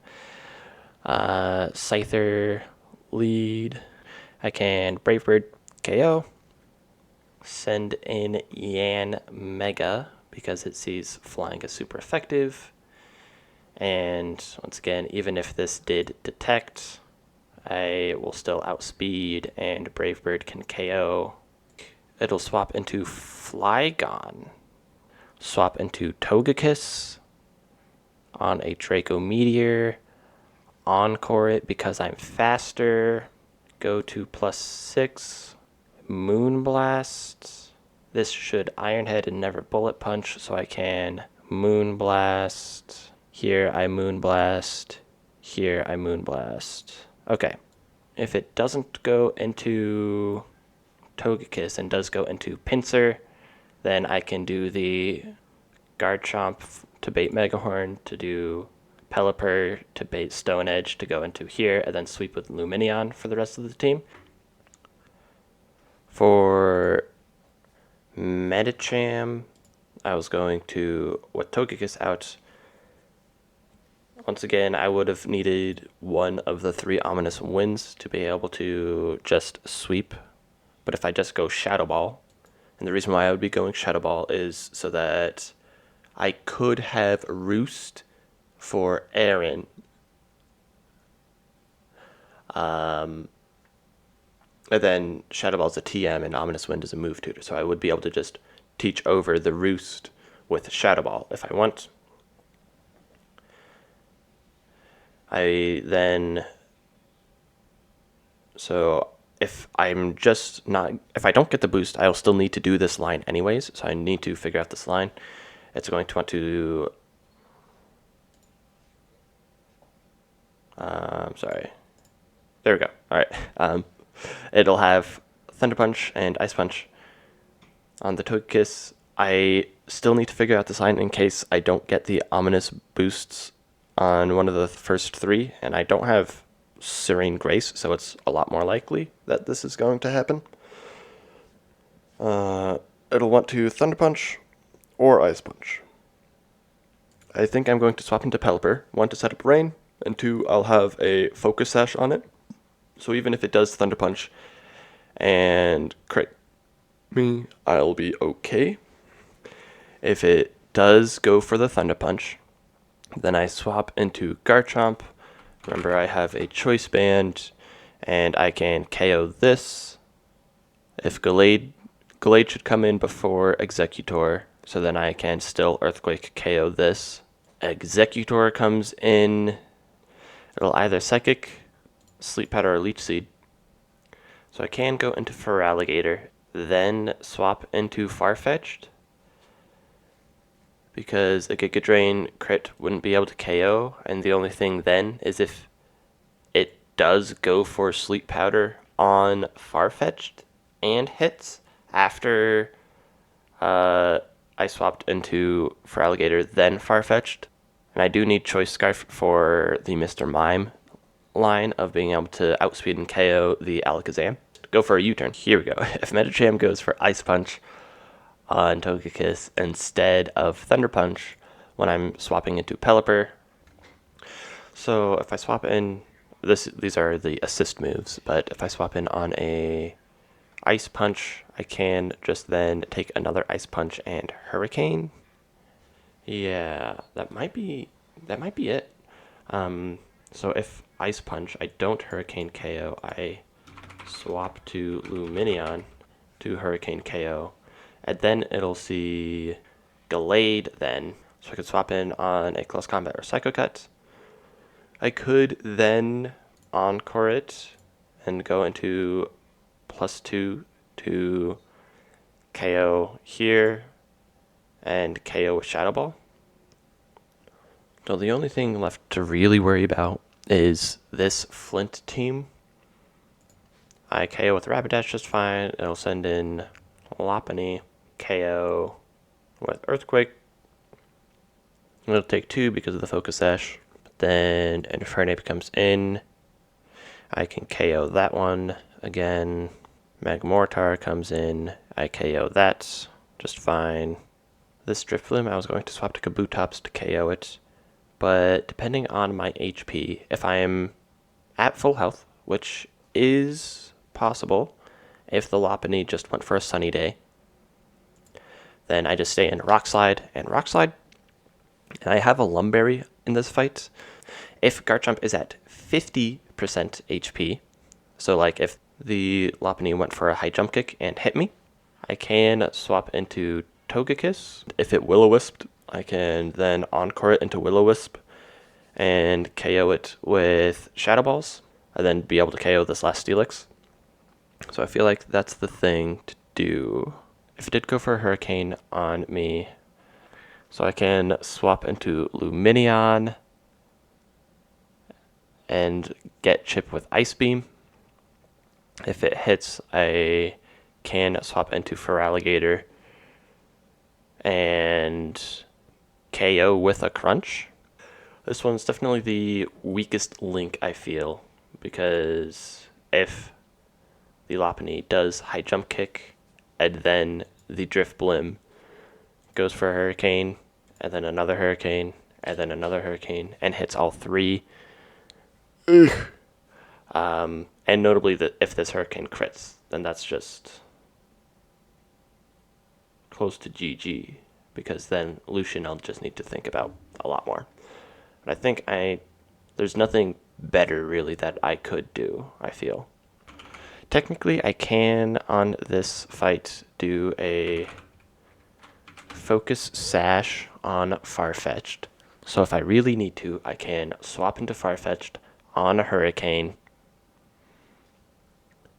Scyther lead. I can Brave Bird KO. Send in Yan Mega because it sees flying is super effective. And once again, even if this did detect, I will still outspeed and Brave Bird can KO. It'll swap into Flygon. Swap into Togekiss on a Draco Meteor. Encore it because I'm faster. Go to +6. Moonblast. This should Iron Head and never Bullet Punch, so I can Moonblast. Here I Moonblast. Here I Moonblast. Okay. If it doesn't go into Togekiss and does go into Pinsir, then I can do the Garchomp to bait Megahorn, to do Pelipper to bait Stone Edge to go into here, and then sweep with Lumineon for the rest of the team. For Medicham, I was going to, with Togekiss out, once again, I would have needed one of the 3 Ominous Winds to be able to just sweep. But if I just go Shadow Ball And the reason why I would be going Shadow Ball is so that I could have Roost for Aaron. And then Shadow Ball's a TM and Ominous Wind is a move tutor. So I would be able to just teach over the Roost with Shadow Ball if I want. So if I don't get the boost, I'll still need to do this line anyways. So I need to figure out this line. It's going to want to, sorry. There we go. All right. It'll have Thunder Punch and Ice Punch on the Togekiss. I still need to figure out this line in case I don't get the ominous boosts on one of the first three, and I don't have Serene Grace, so it's a lot more likely that this is going to happen. It'll want to Thunder Punch or Ice Punch. I think I'm going to swap into Pelipper. 1 to set up Rain, and 2, I'll have a Focus Sash on it. So even if it does Thunder Punch and crit me, I'll be okay. If it does go for the Thunder Punch, then I swap into Garchomp. Remember, I have a Choice Band, and I can KO this. If Gallade should come in before Executor, so then I can still Earthquake KO this. Executor comes in, it'll either Psychic, Sleep Powder, or Leech Seed. So I can go into Feraligatr, then swap into Farfetch'd, because a Giga Drain crit wouldn't be able to KO, and the only thing then is if it does go for Sleep Powder on Farfetch'd and hits after I swapped into Feraligatr, then Farfetch'd. And I do need Choice Scarf for the Mr. Mime line of being able to outspeed and KO the Alakazam. Go for a U-turn. Here we go. If Medicham goes for Ice Punch on Togekiss instead of Thunder Punch when I'm swapping into Pelipper. So if I swap in, these are the assist moves, but if I swap in on a Ice Punch, I can just then take another Ice Punch and Hurricane. Yeah, that might be it. So if Ice Punch, I don't Hurricane KO, I swap to Lumineon to Hurricane KO, and then it'll see Gallade then. So I could swap in on a Close Combat or Psycho Cut. I could then Encore it and go into +2 to KO here and KO with Shadow Ball. So the only thing left to really worry about is this Flint team. I KO with Rapidash just fine. It'll send in Lopunny, KO with Earthquake. It'll take 2 because of the Focus Sash. But then Infernape comes in. I can KO that one again. Magmortar comes in. I KO that just fine. This Drifloon, I was going to swap to Kabutops to KO it. But depending on my HP, if I am at full health, which is possible if the Lopunny just went for a sunny day, then I just stay in Rock Slide and Rock Slide. And I have a Lumberry in this fight. If Garchomp is at 50% HP, so like if the Lopunny went for a high jump kick and hit me, I can swap into Togekiss. If it Will-O-Wisped, I can then Encore it into Will-O-Wisp and KO it with Shadow Balls, and then be able to KO this last Steelix. So I feel like that's the thing to do. If it did go for a Hurricane on me, so I can swap into Lumineon and get Chip with Ice Beam. If it hits, I can swap into Feraligatr and KO with a Crunch. This one's definitely the weakest link, I feel, because if the Lopunny does high jump kick and then the Drifblim goes for a Hurricane and then another Hurricane and then another Hurricane and hits all 3. And notably, that if this Hurricane crits, then that's just close to GG, because then Lucian I'll just need to think about a lot more. But I think there's nothing better really that I could do, I feel. Technically, I can, on this fight, do a focus sash on Farfetch'd. So if I really need to, I can swap into Farfetch'd on a Hurricane,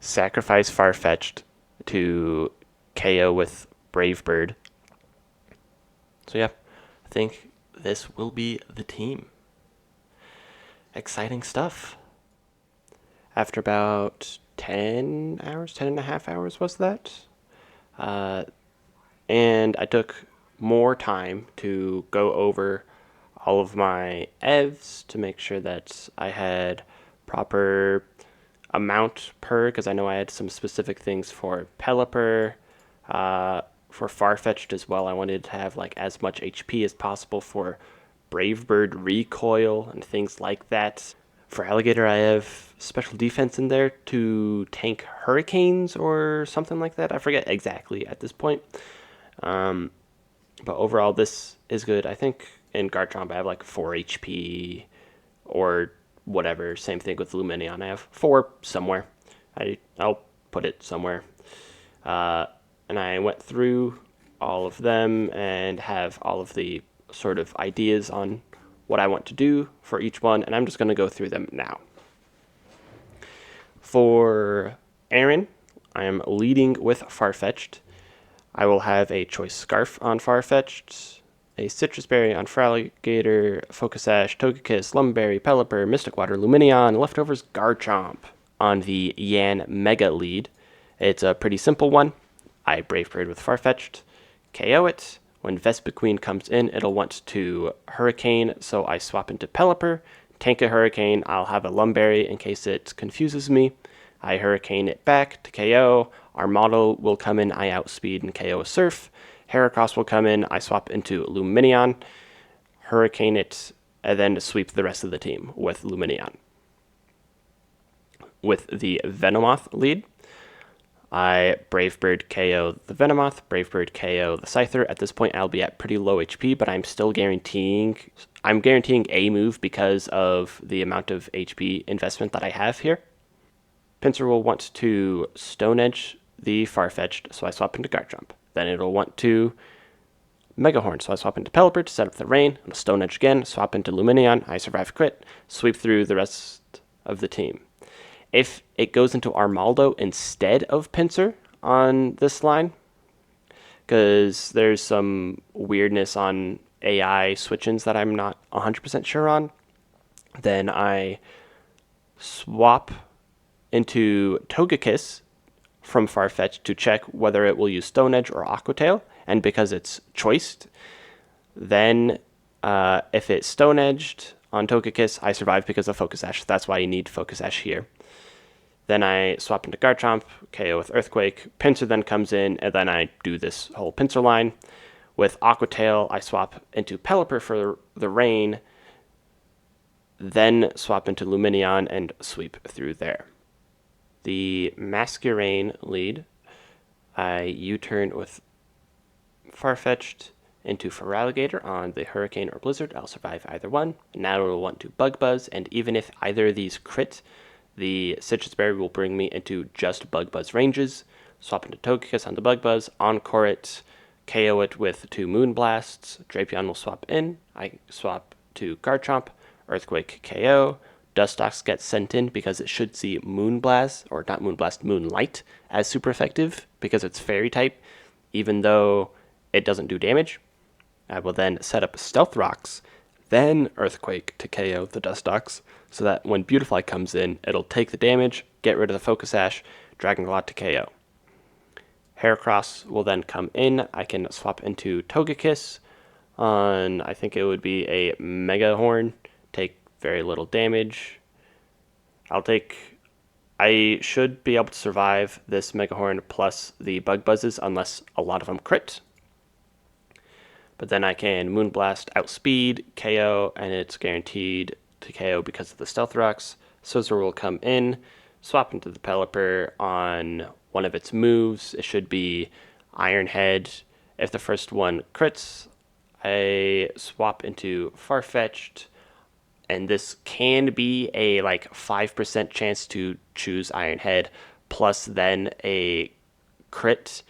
sacrifice Farfetch'd to KO with Brave Bird. So yeah, I think this will be the team. Exciting stuff. After about 10 hours, 10 and a half hours was that? And I took more time to go over all of my EVs to make sure that I had proper amount per, because I know I had some specific things for Pelipper, for Farfetch'd as well. I wanted to have like as much HP as possible for Brave Bird recoil and things like that. For Alligator, I have special defense in there to tank hurricanes or something like that. I forget exactly at this point. But overall, this is good. I think in Garchomp, I have like 4 HP or whatever. Same thing with Luminion. I have 4 somewhere. I'll put it somewhere. And I went through all of them and have all of the sort of ideas on what I want to do for each one, and I'm just going to go through them now. For Aaron, I am leading with Farfetch'd. I will have a Choice Scarf on Farfetch'd, a Citrus Berry on Alligator, Focus Sash, Togekiss, Lumberry, Pelipper, Mystic Water, Luminion, Leftovers, Garchomp. On the Yan Mega lead, it's a pretty simple one. I Brave Bird with Farfetch'd, KO it. When Vespiquen comes in, it'll want to Hurricane, so I swap into Pelipper, tank a Hurricane. I'll have a Lumberry in case it confuses me. I Hurricane it back to KO. Our model will come in, I outspeed and KO a Surf. Heracross will come in, I swap into Luminion, Hurricane it, and then sweep the rest of the team with Luminion. With the Venomoth lead, I Brave Bird KO the Venomoth, Brave Bird KO the Scyther. At this point, I'll be at pretty low HP, but I'm guaranteeing a move because of the amount of HP investment that I have here. Pinsir will want to Stone Edge the Farfetch'd, so I swap into Garchomp. Then it'll want to Mega Horn, so I swap into Pelipper to set up the rain. I'll Stone Edge again, swap into Luminion, I survive crit, sweep through the rest of the team. If it goes into Armaldo instead of Pinsir on this line, because there's some weirdness on AI switch-ins that I'm not 100% sure on, then I swap into Togekiss from Farfetch'd to check whether it will use Stone Edge or Aqua Tail, and because it's choiced, then if it's Stone Edged on Togekiss, I survive because of Focus Sash. That's why you need Focus Sash here. Then I swap into Garchomp, KO with Earthquake. Pinsir then comes in, and then I do this whole Pinsir line. With Aqua Tail, I swap into Pelipper for the rain, then swap into Luminion and sweep through there. The Masquerain lead, I U-turn with Farfetch'd into Feraligatr on the Hurricane or Blizzard. I'll survive either one. Now it'll want to Bug Buzz, and even if either of these crit, the Citrus Berry will bring me into just Bug Buzz ranges. Swap into Togekiss on the Bug Buzz, Encore it, KO it with 2 Moonblasts. Drapion will swap in. I swap to Garchomp, Earthquake KO. Dustox gets sent in because it should see Moonblast, or not Moonblast, Moonlight as super effective because it's Fairy type, even though it doesn't do damage. I will then set up Stealth Rocks, then Earthquake to KO the Dustox, so that when Beautifly comes in, it'll take the damage, get rid of the Focus Sash, Dragon Claw to KO. Heracross will then come in. I can swap into Togekiss on, I think it would be a Mega Horn, take very little damage. I should be able to survive this Mega Horn plus the Bug Buzzes unless a lot of them crit. But then I can Moonblast, Outspeed, KO, and it's guaranteed to KO because of the Stealth Rocks. Scizor will come in, swap into the Pelipper on one of its moves. It should be Iron Head. If the first one crits, I swap into Farfetched, and this can be a like 5% chance to choose Iron Head, plus then a crit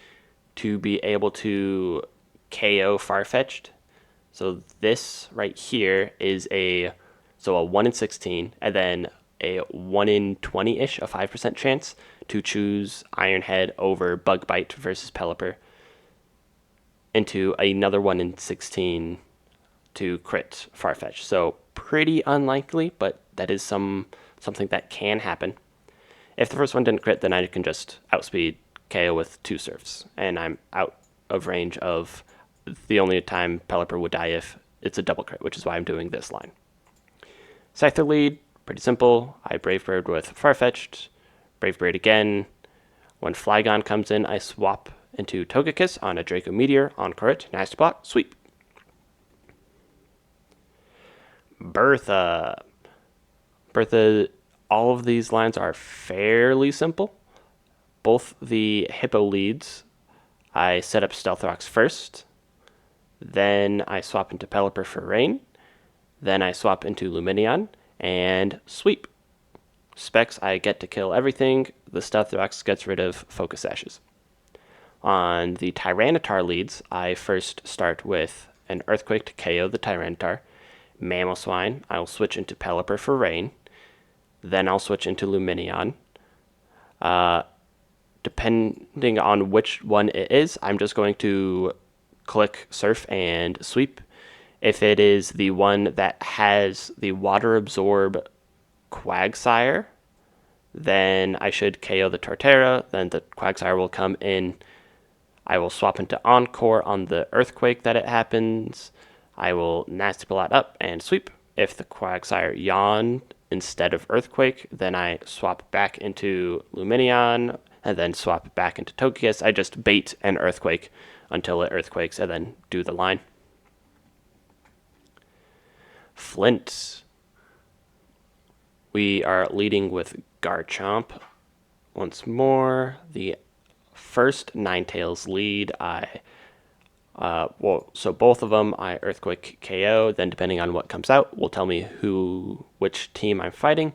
to be able to KO Farfetched. So this right here is a 1 in 16, and then a 1 in 20-ish, a 5% chance to choose Iron Head over Bug Bite versus Pelipper, into another 1 in 16 to crit Farfetch. So pretty unlikely, but that is something that can happen. If the first one didn't crit, then I can just outspeed KO with 2 surfs, and I'm out of range of the only time Pelipper would die if it's a double crit, which is why I'm doing this line. Scyther lead, pretty simple. I Brave Bird with Farfetched, Brave Bird again. When Flygon comes in, I swap into Togekiss on a Draco Meteor on crit, nasty block, sweep. Bertha, all of these lines are fairly simple. Both the Hippo leads, I set up Stealth Rocks first, then I swap into Pelipper for Rain, then I swap into Lumineon, and sweep. Specs, I get to kill everything. The Stealth Rocks gets rid of Focus Ashes. On the Tyranitar leads, I first start with an Earthquake to KO the Tyranitar. Mamoswine, I'll switch into Pelipper for Rain. Then I'll switch into Lumineon. Depending on which one it is, I'm just going to click Surf and Sweep. If it is the one that has the Water Absorb Quagsire, then I should KO the Torterra. Then the Quagsire will come in. I will swap into Encore on the Earthquake that it happens. I will Nasty Plot up and sweep. If the Quagsire yawned instead of Earthquake, then I swap back into Lumineon, and then swap back into Togekiss. I just bait an Earthquake until it Earthquakes, and then do the line. Flint. We are leading with Garchomp. Once more, the first Ninetales lead, so both of them I Earthquake KO. Then depending on what comes out, will tell me which team I'm fighting.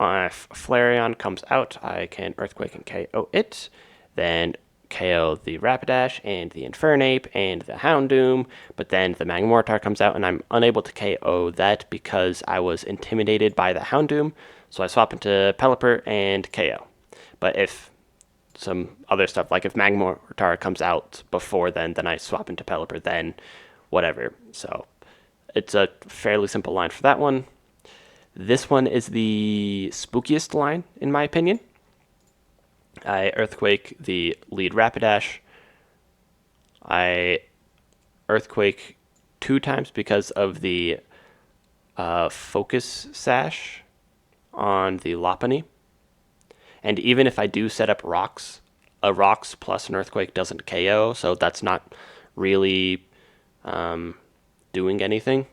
If Flareon comes out, I can Earthquake and KO it. Then KO the Rapidash and the Infernape and the Houndoom. But then the Magmortar comes out, and I'm unable to KO that because I was intimidated by the Houndoom. So I swap into Pelipper and KO. But if some other stuff, like if Magmortar comes out before then I swap into Pelipper, then whatever. So it's a fairly simple line for that one. This one is the spookiest line, in my opinion. I Earthquake the lead Rapidash. I Earthquake 2 times because of the Focus Sash on the Lopunny. And even if I do set up Rocks, a Rocks plus an Earthquake doesn't KO, so that's not really doing anything.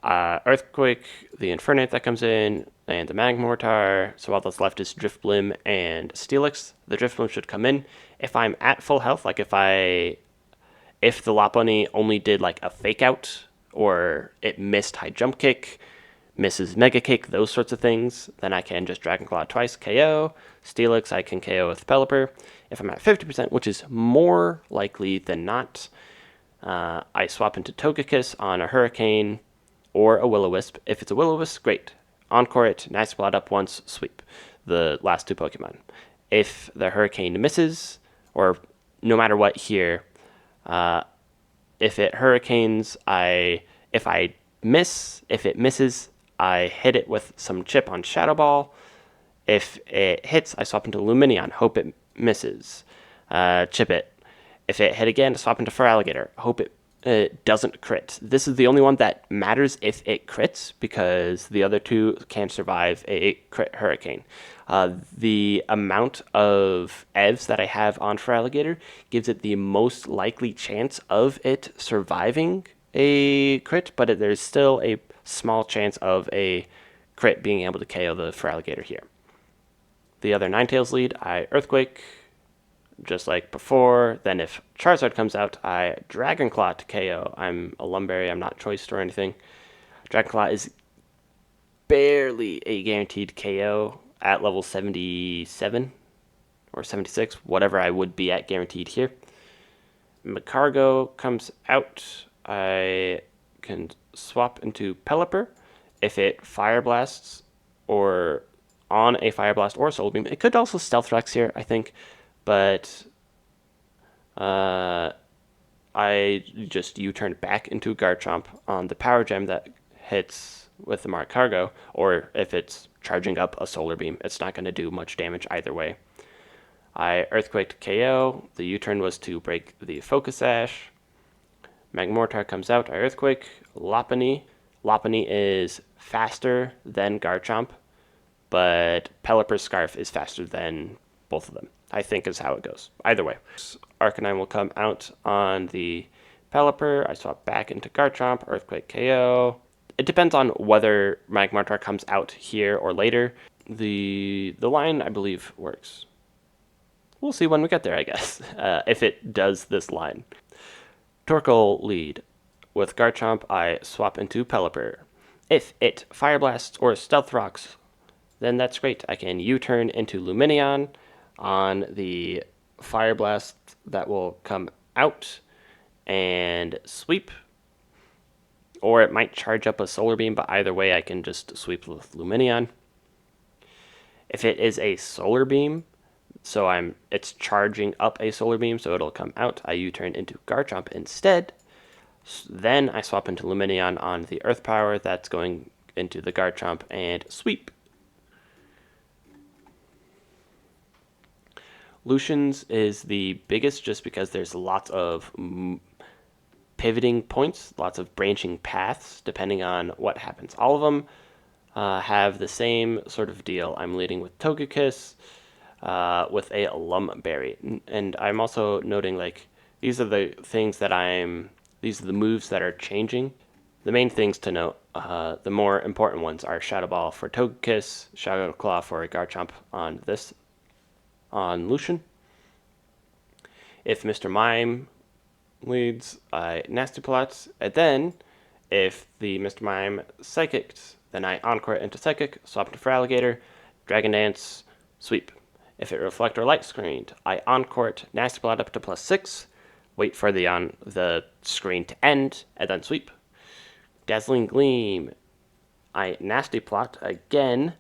Earthquake, the Infernape that comes in, and the Magmortar. So all that's left is Driftblim and Steelix. The Driftblim should come in. If I'm at full health, like if the Lopunny only did like a Fake Out, or it missed High Jump Kick, misses Mega Kick, those sorts of things, then I can just Dragon Claw twice, KO. Steelix I can KO with Pelipper. If I'm at 50%, which is more likely than not, I swap into Togekiss on a Hurricane or a Will-O-Wisp. If it's a Will-O-Wisp, great. Encore it, Nice Plot up once, sweep. The last 2 Pokemon. If the Hurricane misses, or no matter what here, if it Hurricanes, if it misses, I hit it with some chip on Shadow Ball. If it hits, I swap into Lumineon, hope it misses. Chip it. If it hit again, swap into Feraligatr, hope it doesn't crit. This is the only one that matters if it crits, because the other 2 can survive a crit Hurricane. The amount of EVs that I have on Feraligatr gives it the most likely chance of it surviving a crit, but there's still a small chance of a crit being able to KO the Feraligatr here. The other Ninetales lead, I Earthquake, just like before. Then if Charizard comes out, I Dragon Claw to KO. I'm a Lumberry, I'm not choiced or anything. Dragon Claw is barely a guaranteed KO at level 77 or 76, whatever I would be at guaranteed here. Macargo comes out, I can swap into Pelipper. If it Fire Blasts or on a Fire Blast or Solar Beam, it could also Stealth Rex here, I think, but I just U-turn back into Garchomp on the Power Gem that hits with the Macargo, or if it's charging up a Solar Beam, it's not going to do much damage either way. I Earthquake KO. The U-turn was to break the Focus Sash. Magmortar comes out. I Earthquake. Lopunny. Lopunny is faster than Garchomp, but Pelipper's Scarf is faster than both of them, I think is how it goes. Either way. Arcanine will come out on the Pelipper. I swap back into Garchomp. Earthquake KO. It depends on whether Magmortar comes out here or later. The line, I believe, works. We'll see when we get there, I guess, if it does this line. Torkoal lead. With Garchomp, I swap into Pelipper. If it Fire Blasts or Stealth Rocks, then that's great. I can U-turn into Lumineon on the Fire Blast that will come out and sweep. Or it might charge up a Solar Beam, but either way I can just sweep with Lumineon. If it is a Solar Beam, so it's charging up a Solar Beam, so it'll come out. I U-turn into Garchomp instead. Then I swap into Lumineon on the Earth Power. That's going into the Garchomp and sweep. Lucian's is the biggest just because there's lots of pivoting points, lots of branching paths, depending on what happens. All of them have the same sort of deal. I'm leading with Togekiss, with a Lumberry. And I'm also noting, like, these are the moves that are changing. The main things to note, the more important ones are Shadow Ball for Togekiss, Shadow Claw for Garchomp on Lucian. If Mr. Mime leads, I Nasty Plot, and then if the Mr. Mime Psychics, then I Encore it into Psychic, swap to Feraligatr, Dragon Dance, sweep. If it Reflect or Light Screened, I Encore it, Nasty Plot up to +6, wait for the screen to end, and then sweep. Dazzling Gleam, I Nasty Plot again,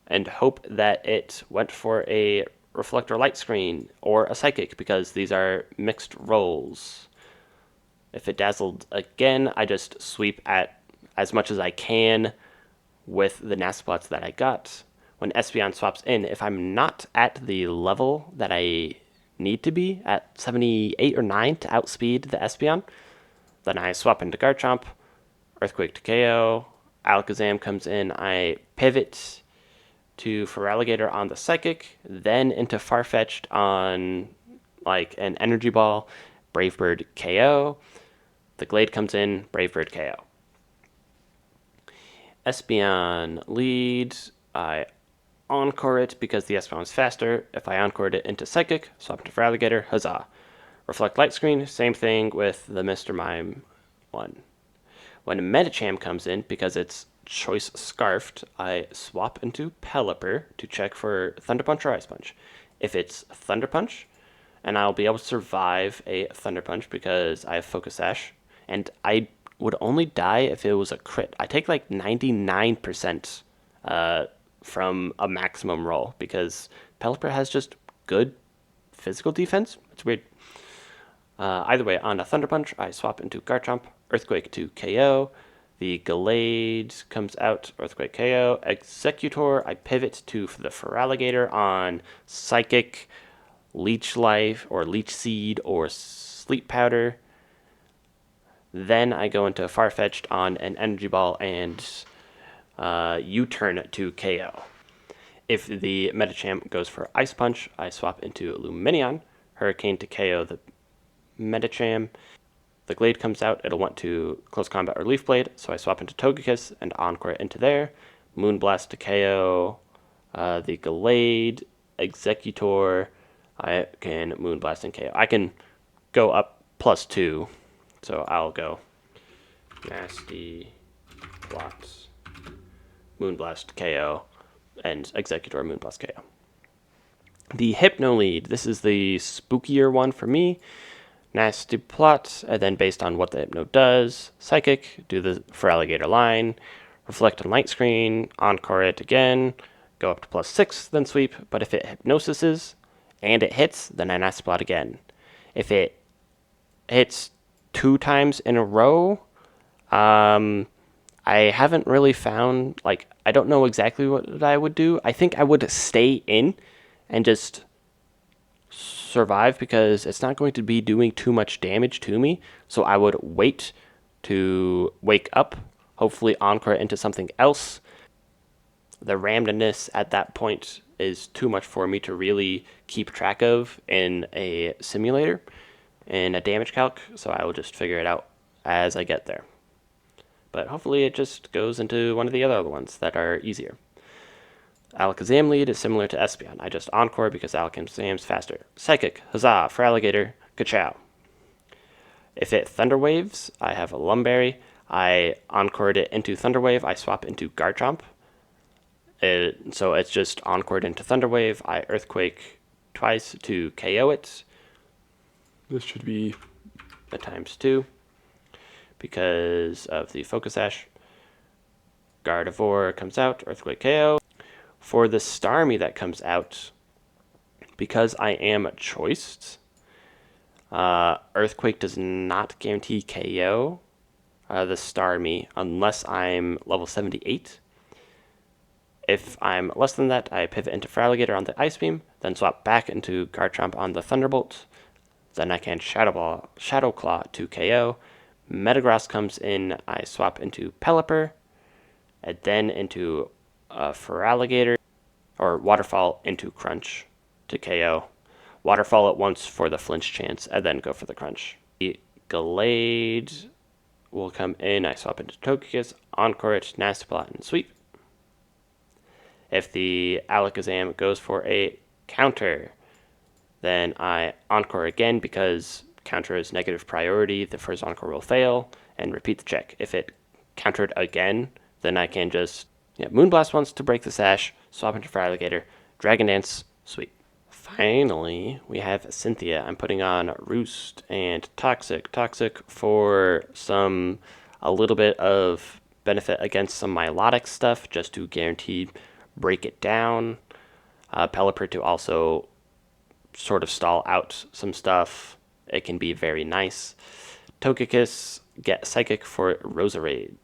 and hope that it went for a Reflect or Light Screen, or a Psychic, because these are mixed rolls. If it dazzled again, I just sweep at as much as I can with the Nasty Plots that I got. When Espeon swaps in, if I'm not at the level that I need to be, at 78 or 9 to outspeed the Espeon, then I swap into Garchomp, Earthquake to KO, Alakazam comes in, I pivot to Feraligatr on the Psychic, then into Farfetch'd on like an Energy Ball, Brave Bird KO, the Glade comes in, Brave Bird KO. Espeon leads, I Encore it because the Espeon is faster. If I Encored it into Psychic, swap to Feraligatr, huzzah. Reflect Light Screen, same thing with the Mr. Mime one. When Medicham comes in, because it's Choice Scarfed, I swap into Pelipper to check for Thunder Punch or Ice Punch. If it's Thunder Punch, and I'll be able to survive a Thunder Punch because I have Focus Sash, and I would only die if it was a crit. I take like 99% from a maximum roll because Pelipper has just good physical defense. It's weird. Either way, on a Thunder Punch, I swap into Garchomp, Earthquake to KO. The Glade comes out, Earthquake KO. Executor, I pivot to the Feraligatr on Psychic, Leech Life, or Leech Seed, or Sleep Powder. Then I go into Farfetch'd on an Energy Ball and U-turn to KO. If the Medicham goes for Ice Punch, I swap into Lumineon, Hurricane to KO the Medicham. The Glade comes out, it'll want to Close Combat or Leaf Blade, so I swap into Togekiss and Encore it into there. Moonblast to KO the Glade, Executor, I can Moonblast and KO. I can go up +2, so I'll go Nasty Blocks, Moonblast KO, and Executor Moonblast KO. The Hypno Lead, this is the spookier one for me. Nasty Plot, and then based on what the Hypno does, Psychic, do the for Alligator line, Reflect on Light Screen, Encore it again, go up to +6, then Sweep, but if it Hypnosises and it hits, then I Nasty Plot again. If it hits 2 times in a row, I haven't really found, like, I don't know exactly what I would do. I think I would stay in and just survive because it's not going to be doing too much damage to me. So I would wait to wake up, hopefully encore it into something else. The randomness at that point is too much for me to really keep track of in a simulator, in a damage calc, so I will just figure it out as I get there. But hopefully it just goes into one of the other ones that are easier. Alakazam lead is similar to Espeon. I just encore because Alakazam's faster. Psychic, huzzah, for Alligator, ka-chow. If it Thunder Waves, I have a Lumberry. I encored it into Thunder Wave. I swap into Garchomp. So it's just encored into Thunder Wave. I Earthquake twice to KO it. This should be a ×2 because of the Focus Sash. Gardevoir comes out, Earthquake KO. For the Starmie that comes out, because I am choiced, Earthquake does not guarantee KO the Starmie unless I'm level 78. If I'm less than that, I pivot into Feraligatr on the Ice Beam, then swap back into Garchomp on the Thunderbolt. Then I can Shadow Claw to KO. Metagross comes in, I swap into Pelipper, and then into Feraligatr, or Waterfall into Crunch to KO. Waterfall at once for the flinch chance, and then go for the Crunch. The Gallade will come in, I swap into Togekiss, Encore it, Nasty Plot, and Sweep. If the Alakazam goes for a counter, then I Encore again because counter is negative priority, the first Encore will fail, and repeat the check. If it countered again, then I can just Moonblast once to break the sash, swap into Feraligatr, Dragon Dance, Sweep. Finally, we have Cynthia. I'm putting on Roost and Toxic. Toxic for a little bit of benefit against some Milotic stuff, just to guarantee break it down. Pelipper to also sort of stall out some stuff. It can be very nice. Togekiss, get Psychic for Roserade.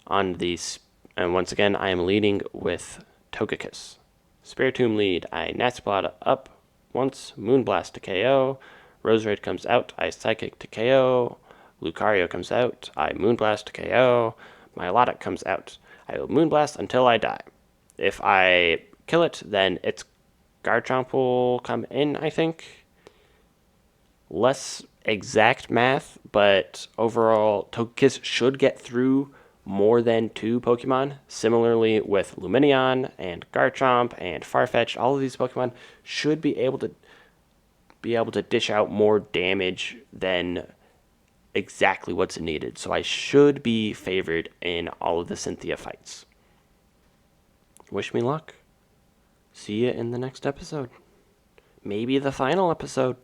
And once again, I am leading with Togekiss. Spiritomb lead, I Nasty Plot up once, Moonblast to KO. Roserade comes out, I Psychic to KO. Lucario comes out, I Moonblast to KO. Milotic comes out, I will Moonblast until I die. If I kill it, then its Garchomp will come in, I think. Less exact math, but overall, Togekiss should get through more than 2 Pokemon. Similarly with Lumineon and Garchomp and Farfetch'd, all of these Pokemon should be able to dish out more damage than exactly what's needed. So I should be favored in all of the Cynthia fights. Wish me luck. See you in the next episode. Maybe the final episode.